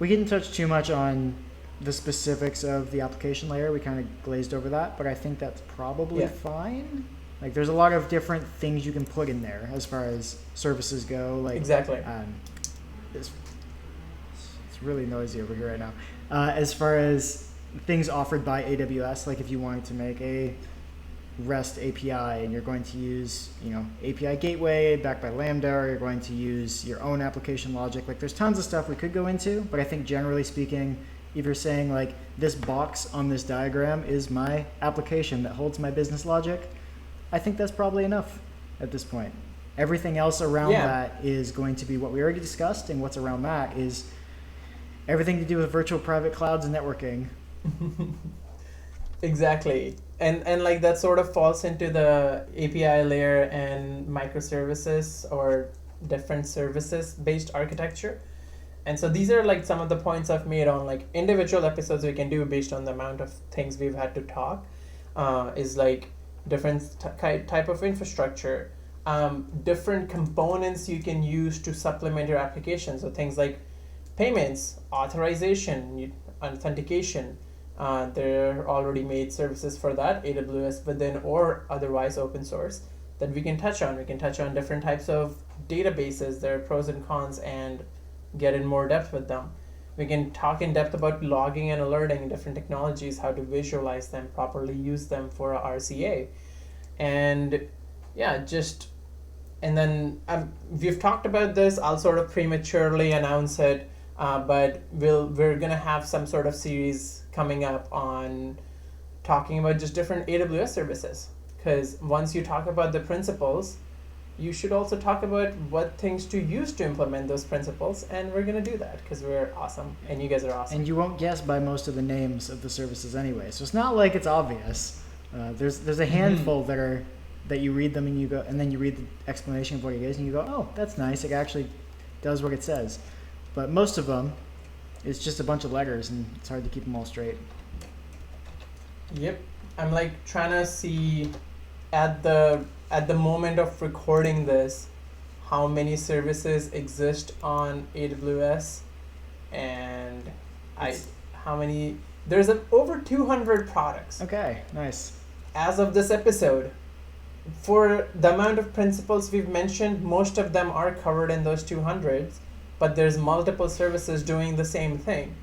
We didn't touch too much on the specifics of the application layer. We kind of glazed over that, but I think that's probably fine. Like, there's a lot of different things you can put in there as far as services go. Like,
exactly.
It's really noisy over here right now. As far as things offered by AWS, like if you wanted to make a REST API and you're going to use, API gateway backed by Lambda, or you're going to use your own application logic. Like, there's tons of stuff we could go into, but I think generally speaking, if you're saying like this box on this diagram is my application that holds my business logic, I think that's probably enough at this point. Everything else around that is going to be what we already discussed, and what's around that is everything to do with virtual private clouds and networking.
Exactly. And like that sort of falls into the API layer and microservices or different services based architecture. And so these are like some of the points I've made on like individual episodes we can do based on the amount of things we've had to talk, is like different type of infrastructure, different components you can use to supplement your application. So things like payments, authorization, authentication. There are already made services for that, AWS within or otherwise open source, that we can touch on. We can touch on different types of databases, their pros and cons, and get in more depth with them. We can talk in depth about logging and alerting, different technologies, how to visualize them, properly use them for a RCA. And yeah, and then we've talked about this. I'll sort of prematurely announce it, but we're gonna have some sort of series coming up on talking about just different AWS services. Because once you talk about the principles, you should also talk about what things to use to implement those principles, and we're going to do that because we're awesome, and you guys are awesome.
And you won't guess by most of the names of the services anyway, so it's not like it's obvious. There's a handful that you read them and you go, and then you read the explanation of what it is, and you go, oh, that's nice, it actually does what it says. But most of them, it's just a bunch of letters, and it's hard to keep them all straight.
Yep, I'm like trying to see at the moment of recording this, how many services exist on AWS, and there's over 200 products.
Okay, nice.
As of this episode, for the amount of principles we've mentioned, most of them are covered in those 200s, but there's multiple services doing the same thing.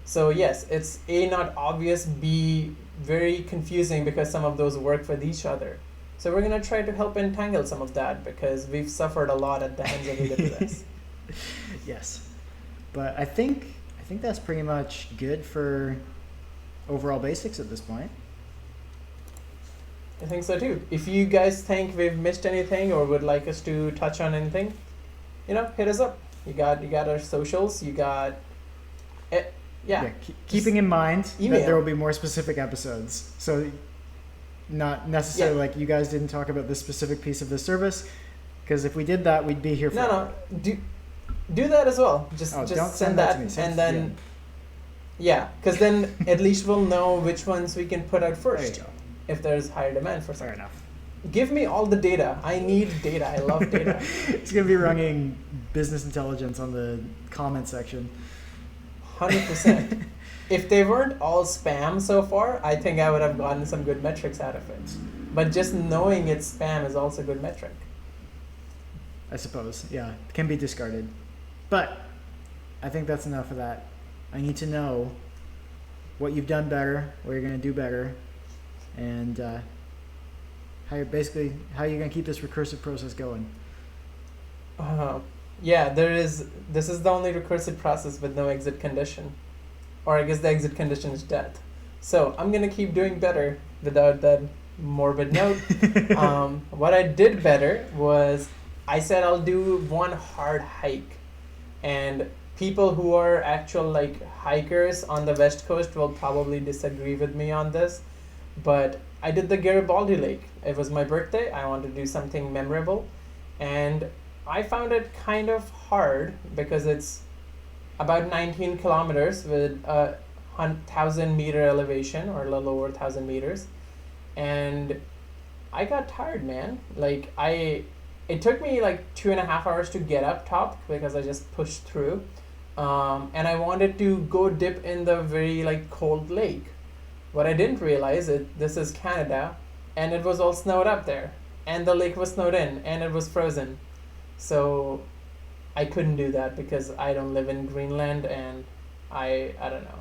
So yes, it's A, not obvious, B, very confusing because some of those work with each other. So we're going to try to help entangle some of that because we've suffered a lot at the hands of AWS.
Yes. But I think think that's pretty much good for overall basics at this point.
I think so too. If you guys think we've missed anything or would like us to touch on anything, hit us up. You got our socials. You got it. Yeah.
Keeping in mind
email.
that there will be more specific episodes. So not necessarily like you guys didn't talk about this specific piece of the service, because if we did that, we'd be here for
No. Do that as well. Just
don't
send that
to me.
and then because then at least we'll know which ones we can put out first.
There you go.
If there's higher demand for
Fair
something.
enough.
Give me all the data. I need data. I love data.
It's gonna be running business intelligence on the comment section.
100%. If they weren't all spam so far, I think I would have gotten some good metrics out of it. But just knowing it's spam is also a good metric.
I suppose, yeah, it can be discarded. But I think that's enough of that. I need to know what you've done better, what you're gonna do better, and how you're gonna keep this recursive process going.
This is the only recursive process with no exit condition. Or I guess the exit condition is death. So I'm going to keep doing better without that morbid note. What I did better was I said I'll do one hard hike. And people who are actual hikers on the West Coast will probably disagree with me on this. But I did the Garibaldi Lake. It was my birthday. I wanted to do something memorable. And I found it kind of hard because it's about 19 kilometers with a 1,000 meter elevation or a little over 1,000 meters. And I got tired, man. It took me 2.5 hours to get up top because I just pushed through. And I wanted to go dip in the very cold lake. What I didn't realize this is Canada and it was all snowed up there. And the lake was snowed in and it was frozen. So I couldn't do that because I don't live in Greenland and I don't know.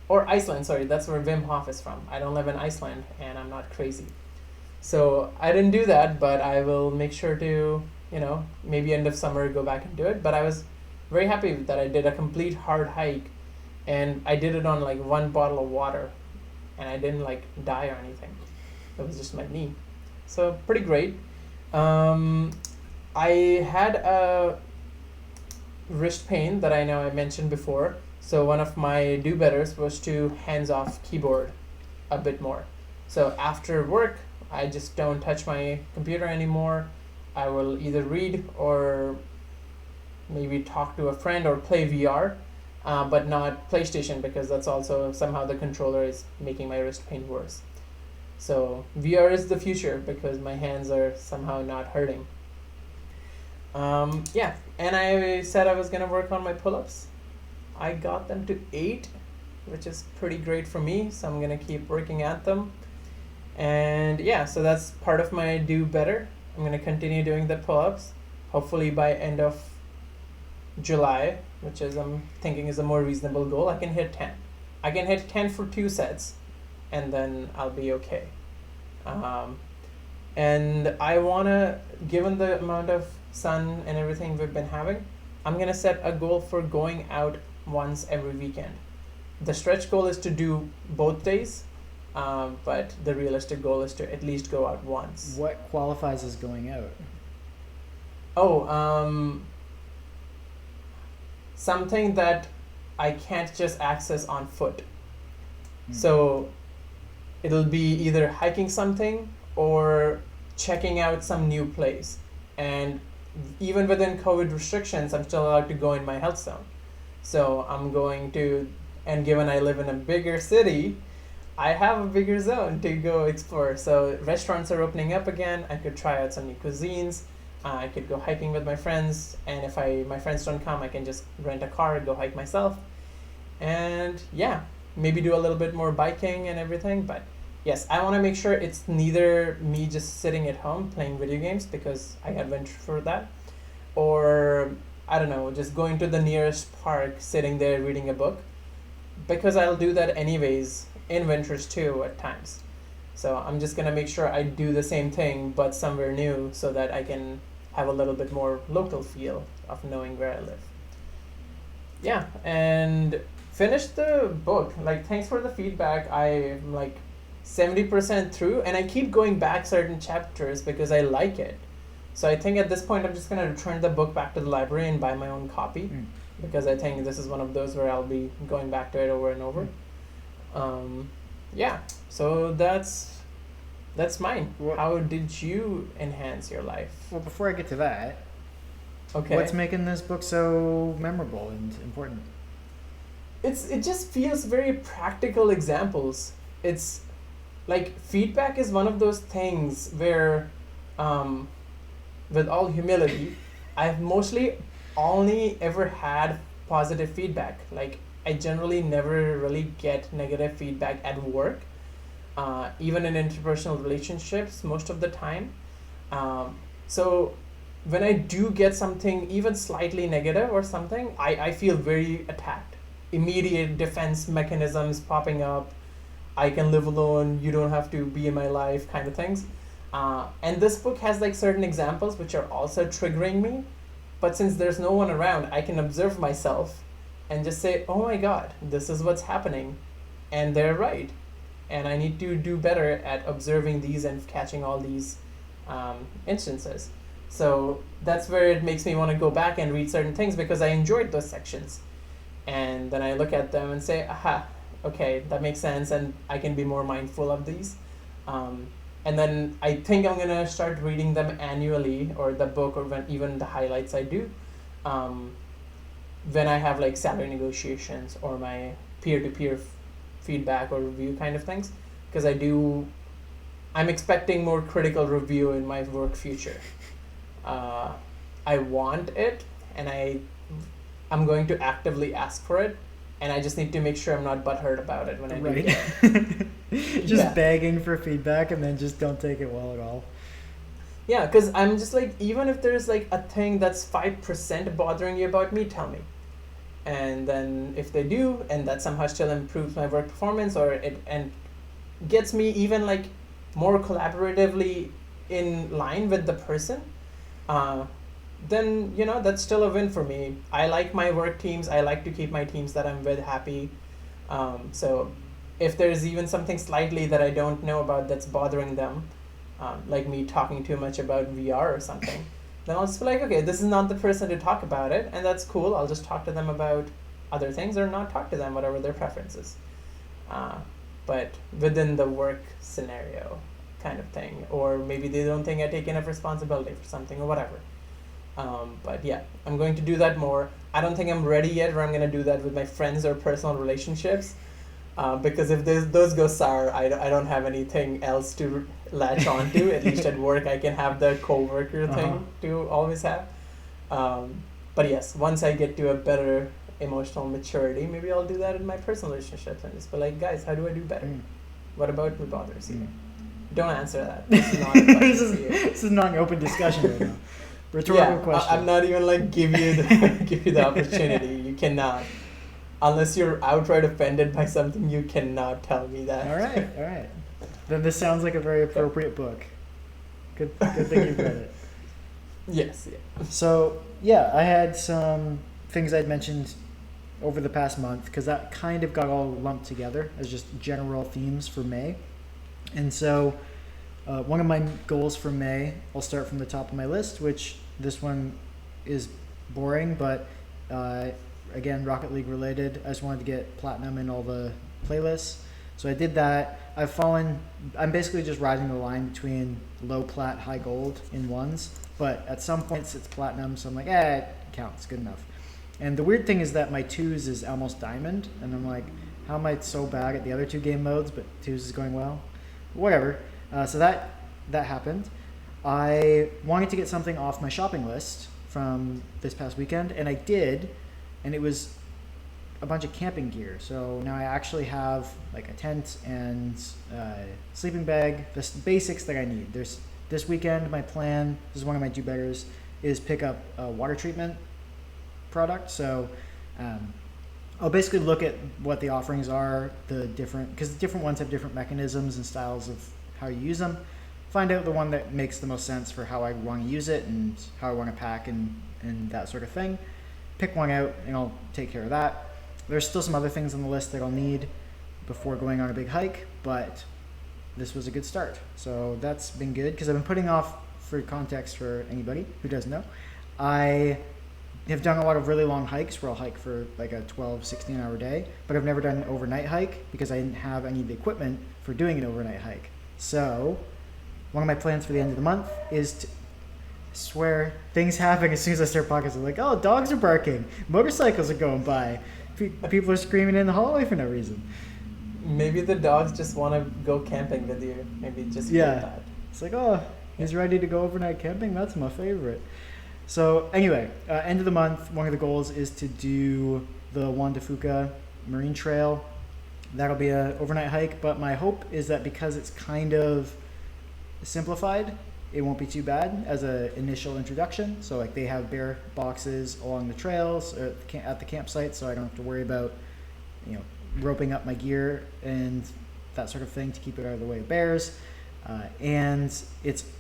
Or Iceland, sorry, that's where Wim Hof is from. I don't live in Iceland and I'm not crazy. So I didn't do that, but I will make sure to, maybe end of summer go back and do it. But I was very happy that I did a complete hard hike and I did it on one bottle of water and I didn't die or anything. It was just my knee. So pretty great. I had a wrist pain that I know I mentioned before. So one of my do-betters was to hands-off keyboard a bit more. So after work, I just don't touch my computer anymore. I will either read or maybe talk to a friend or play VR, but not PlayStation because that's also somehow the controller is making my wrist pain worse. So VR is the future because my hands are somehow not hurting. And I said I was gonna work on my pull-ups. I got them to 8, which is pretty great for me, so I'm gonna keep working at them. And so that's part of my do better. I'm gonna continue doing the pull-ups, hopefully by end of July, which is I'm thinking is a more reasonable goal. I can hit 10. I can hit 10 for 2 sets, and then I'll be okay. And I wanna, given the amount of sun and everything we've been having, I'm gonna set a goal for going out once every weekend. The stretch goal is to do both days, but the realistic goal is to at least go out once.
What qualifies as going out?
Something that I can't just access on foot. So it'll be either hiking something or checking out some new place. And even within COVID restrictions, I'm still allowed to go in my health zone. So I'm going to, and given I live in a bigger city, I have a bigger zone to go explore. So restaurants are opening up again. I could try out some new cuisines. I could go hiking with my friends. And if my friends don't come, I can just rent a car and go hike myself. And maybe do a little bit more biking and everything. But yes, I want to make sure it's neither me just sitting at home playing video games because I got venture for that, or I don't know, just going to the nearest park, sitting there reading a book, because I'll do that anyways in Ventures too at times. So I'm just gonna make sure I do the same thing but somewhere new so that I can have a little bit more local feel of knowing where I live. And finished the book. Like, thanks for the feedback. I'm like 70% through, and I keep going back certain chapters because I like it. So I think at this point I'm just gonna return the book back to the library and buy my own copy, because I think this is one of those where I'll be going back to it over and over. Yeah. So that's mine.
Well-
How did you enhance your life?
Well, before I get to that,
Okay.
what's making this book so memorable and important?
It just feels very practical examples. It's like feedback is one of those things where, with all humility, I've mostly only ever had positive feedback. Like, I generally never really get negative feedback at work, even in interpersonal relationships most of the time. So when I do get something even slightly negative or something, I feel very attacked. Immediate defense mechanisms popping up. I can live alone, you don't have to be in my life, kind of things. And this book has like certain examples which are also triggering me. But since there's no one around, I can observe myself and just say, oh my God, this is what's happening. And they're right. And I need to do better at observing these and catching all these instances. So that's where it makes me want to go back and read certain things, because I enjoyed those sections. And then I look at them and say, aha, okay, that makes sense, and I can be more mindful of these. And then I think I'm gonna start reading them annually, or the book, or even the highlights I do, when I have like salary negotiations or my peer-to-peer feedback or review kind of things, because I'm expecting more critical review in my work future. I want it, and I'm going to actively ask for it, and I just need to make sure I'm not butthurt about it when I do get it.
Just begging for feedback and then just don't take it well at all.
Yeah, because I'm just like, even if there's like a thing that's 5% bothering you about me, tell me. And then if they do, and that somehow still improves my work performance, or it and gets me even like more collaboratively in line with the person, then that's still a win for me. I like my work teams. I like to keep my teams that I'm with happy. So if there's even something slightly that I don't know about that's bothering them, like me talking too much about VR or something, then I'll just be like, okay, this is not the person to talk about it, and that's cool. I'll just talk to them about other things, or not talk to them, whatever their preference is. But within the work scenario kind of thing, or maybe they don't think I take enough responsibility for something or whatever. But yeah, I'm going to do that more. I don't think I'm ready yet where I'm going to do that with my friends or personal relationships, because if those go sour, I don't have anything else to latch on to. At least at work, I can have the co-worker thing to always have. But yes, once I get to a better emotional maturity, maybe I'll do that in my personal relationships and just be like, guys, how do I do better? What about me bothers you? Don't answer that. This is not a question for you.
This is not an open discussion right now. Rhetorical question.
I'm not even like give you the opportunity. You cannot, unless you're outright offended by something. You cannot tell me that.
All right. Then this sounds like a very appropriate book. Good thing you've read it.
Yes. Yeah.
So yeah, I had some things I'd mentioned over the past month, because that kind of got all lumped together as just general themes for May. And so one of my goals for May, I'll start from the top of my list, which this one is boring, but again, Rocket League related. I just wanted to get platinum in all the playlists. So I did that. I'm basically just riding the line between low plat, high gold in ones, but at some points it's platinum, so I'm like, it counts, good enough. And the weird thing is that my twos is almost diamond, and I'm like, how am I so bad at the other two game modes, but twos is going well? Whatever. So that happened. I wanted to get something off my shopping list from this past weekend, and I did, and it was a bunch of camping gear. So now I actually have like a tent and sleeping bag, the basics that I need. This weekend, my plan, this is one of my do-betters, is pick up a water treatment product. So I'll basically look at what the offerings are, because the different ones have different mechanisms and styles of how you use them. Find out the one that makes the most sense for how I want to use it and how I want to pack and that sort of thing. Pick one out and I'll take care of that. There's still some other things on the list that I'll need before going on a big hike, but this was a good start. So that's been good because I've been putting off, for context for anybody who doesn't know, I have done a lot of really long hikes where I'll hike for like a 12, 16 hour day, but I've never done an overnight hike because I didn't have any of the equipment for doing an overnight hike. So one of my plans for the end of the month is to, I swear, things happen as soon as I start podcasting. I'm like, oh, dogs are barking, motorcycles are going by, people are screaming in the hallway for no reason.
Maybe the dogs just want to go camping with you. Maybe just that.
It's like, oh, he's ready to go overnight camping. That's my favorite. So anyway, end of the month, one of the goals is to do the Juan Fuca Marine Trail. That'll be an overnight hike, but my hope is that because it's kind of simplified, it won't be too bad as an initial introduction. So like they have bear boxes along the trails or at the campsite, so I don't have to worry about, roping up my gear and that sort of thing to keep it out of the way of bears. And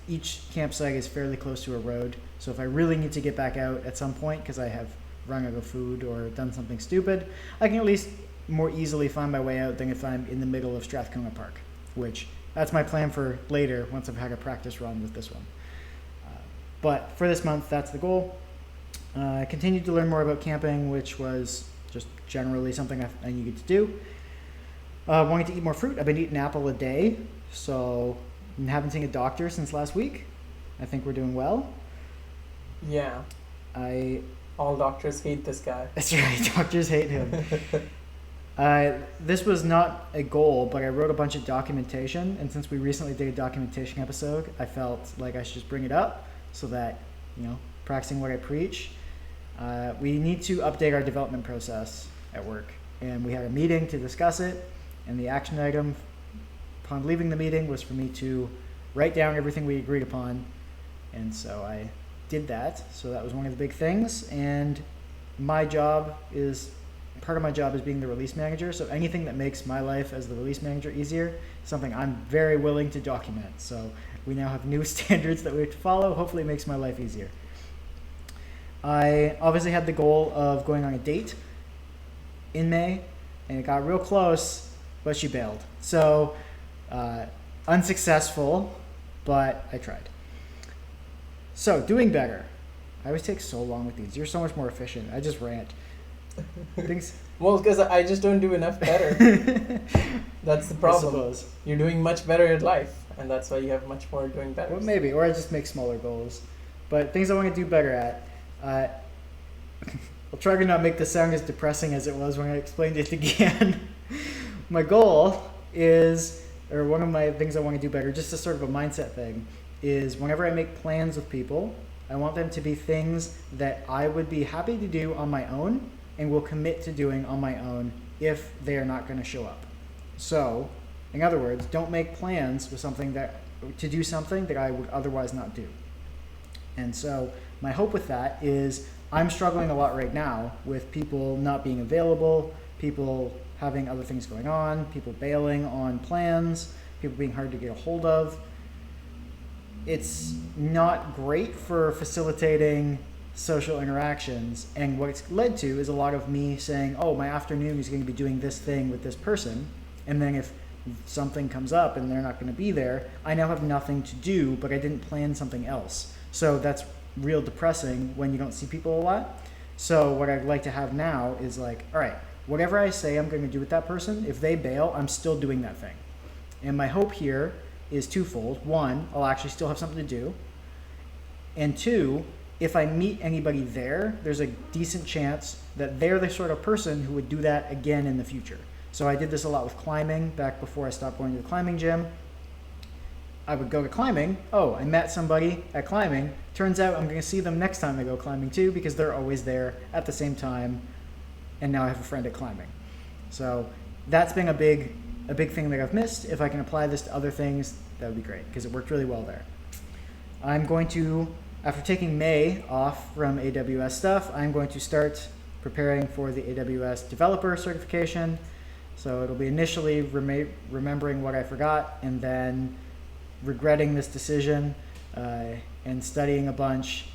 each campsite is fairly close to a road. So if I really need to get back out at some point because I have run out of food or done something stupid, I can at least more easily find my way out than if I'm in the middle of Strathcona Park, which that's my plan for later once I've had a practice run with this one. But for this month, that's the goal. I continued to learn more about camping, which was just generally something I needed to do. Wanting to eat more fruit. I've been eating an apple a day, so I haven't seen a doctor since last week. I think we're doing well.
Yeah. All doctors hate this guy.
That's right. Doctors hate him. This was not a goal, but I wrote a bunch of documentation, and since we recently did a documentation episode, I felt like I should just bring it up so that, practicing what I preach. We need to update our development process at work, and we had a meeting to discuss it, and the action item upon leaving the meeting was for me to write down everything we agreed upon, and so I did that. So that was one of the big things, and part of my job is being the release manager, so anything that makes my life as the release manager easier is something I'm very willing to document. So we now have new standards that we have to follow. Hopefully it makes my life easier. I obviously had the goal of going on a date in May, and it got real close, but she bailed. So unsuccessful, but I tried. So doing better. I always take so long with these. You're so much more efficient. I just rant.
Well, because I just don't do enough better. That's the problem. You're doing much better at life, and that's why you have much more doing better.
Well, maybe, or I just make smaller goals. But things I want to do better at. I'll try to not make this sound as depressing as it was when I explained it to Gyan. My goal is, or one of my things I want to do better, just a sort of a mindset thing, is whenever I make plans with people, I want them to be things that I would be happy to do on my own and will commit to doing on my own if they are not going to show up. So, in other words, don't make plans with to do something that I would otherwise not do. And so my hope with that is I'm struggling a lot right now with people not being available, people having other things going on, people bailing on plans, people being hard to get a hold of. It's not great for facilitating social interactions, and what it's led to is a lot of me saying, oh, my afternoon is going to be doing this thing with this person, and then if something comes up and they're not going to be there, I now have nothing to do, but I didn't plan something else. So that's real depressing when you don't see people a lot. So what I'd like to have now is like, all right, whatever I say I'm going to do with that person, if they bail, I'm still doing that thing. And my hope here is twofold. One, I'll actually still have something to do. And two, if I meet anybody there, there's a decent chance that they're the sort of person who would do that again in the future. So I did this a lot with climbing back before I stopped going to the climbing gym. I would go to climbing. Oh, I met somebody at climbing. Turns out I'm going to see them next time I go climbing too, because they're always there at the same time. And now I have a friend at climbing. So that's been a big thing that I've missed. If I can apply this to other things, that would be great, because it worked really well there. I'm going to, after taking May off from AWS stuff, I'm going to start preparing for the AWS developer certification. So it'll be initially remembering what I forgot, and then regretting this decision and studying a bunch,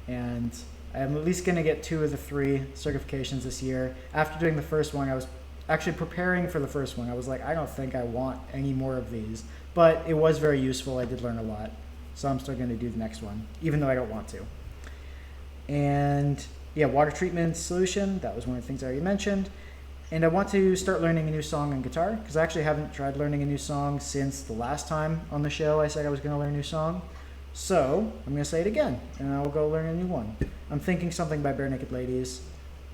and I'm at least going to get 2 of the 3 certifications this year. After doing the first one, I was actually preparing for the first one. I was like, I don't think I want any more of these, but it was very useful. I did learn a lot, so I'm still going to do the next one, even though I don't want to. And yeah, water treatment solution, that was one of the things I already mentioned. And I want to start learning a new song on guitar, because I actually haven't tried learning a new song since the last time on the show I said I was going to learn a new song. So I'm going to say it again, and I will go learn a new one. I'm thinking something by Bare Naked Ladies,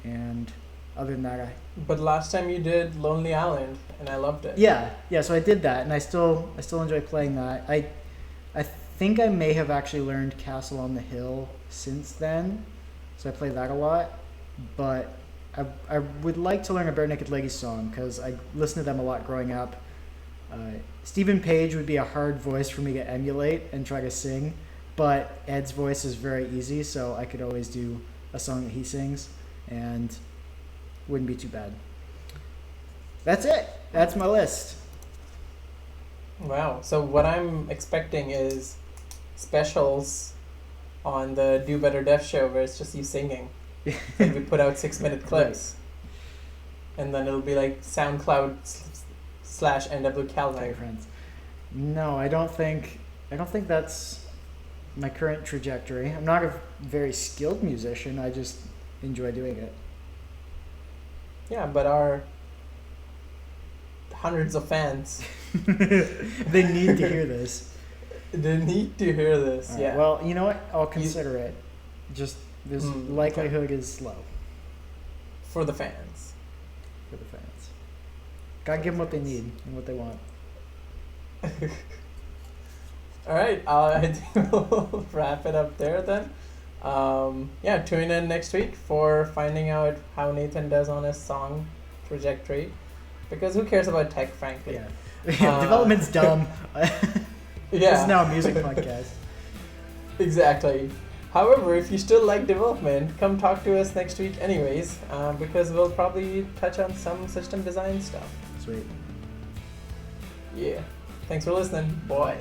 and other than that,
But last time you did Lonely Island, and I loved it.
yeah. So I did that, and I still enjoy playing that. I think I may have actually learned Castle on the Hill since then, so I play that a lot. But I would like to learn a Bare Naked Ladies song, because I listened to them a lot growing up. Stephen Page would be a hard voice for me to emulate and try to sing, but Ed's voice is very easy, so I could always do a song that he sings, and wouldn't be too bad. That's it. That's my list.
Wow. So what I'm expecting is specials on the Do Better Deaf show where it's just you singing. And we put out 6-minute clips. Right. And then it'll be like SoundCloud / NW Calvin.
Friends. No, I don't think that's my current trajectory. I'm not a very skilled musician. I just enjoy doing it.
Yeah, but our hundreds of fans.
They need to hear this.
They need to hear this.
Right,
yeah.
Well, you know what? I'll consider it. Just this likelihood is low.
For the fans.
For the fans. Gotta give them what they need and what they want.
All right, I think we'll wrap it up there then. Yeah, tune in next week for finding out how Nathan does on his song trajectory. Because who cares about tech, frankly?
Yeah. Development's dumb.
Yeah.
This is now a music podcast.
Exactly. However, if you still like development, come talk to us next week anyways, because we'll probably touch on some system design stuff.
Sweet.
Yeah. Thanks for listening. Bye.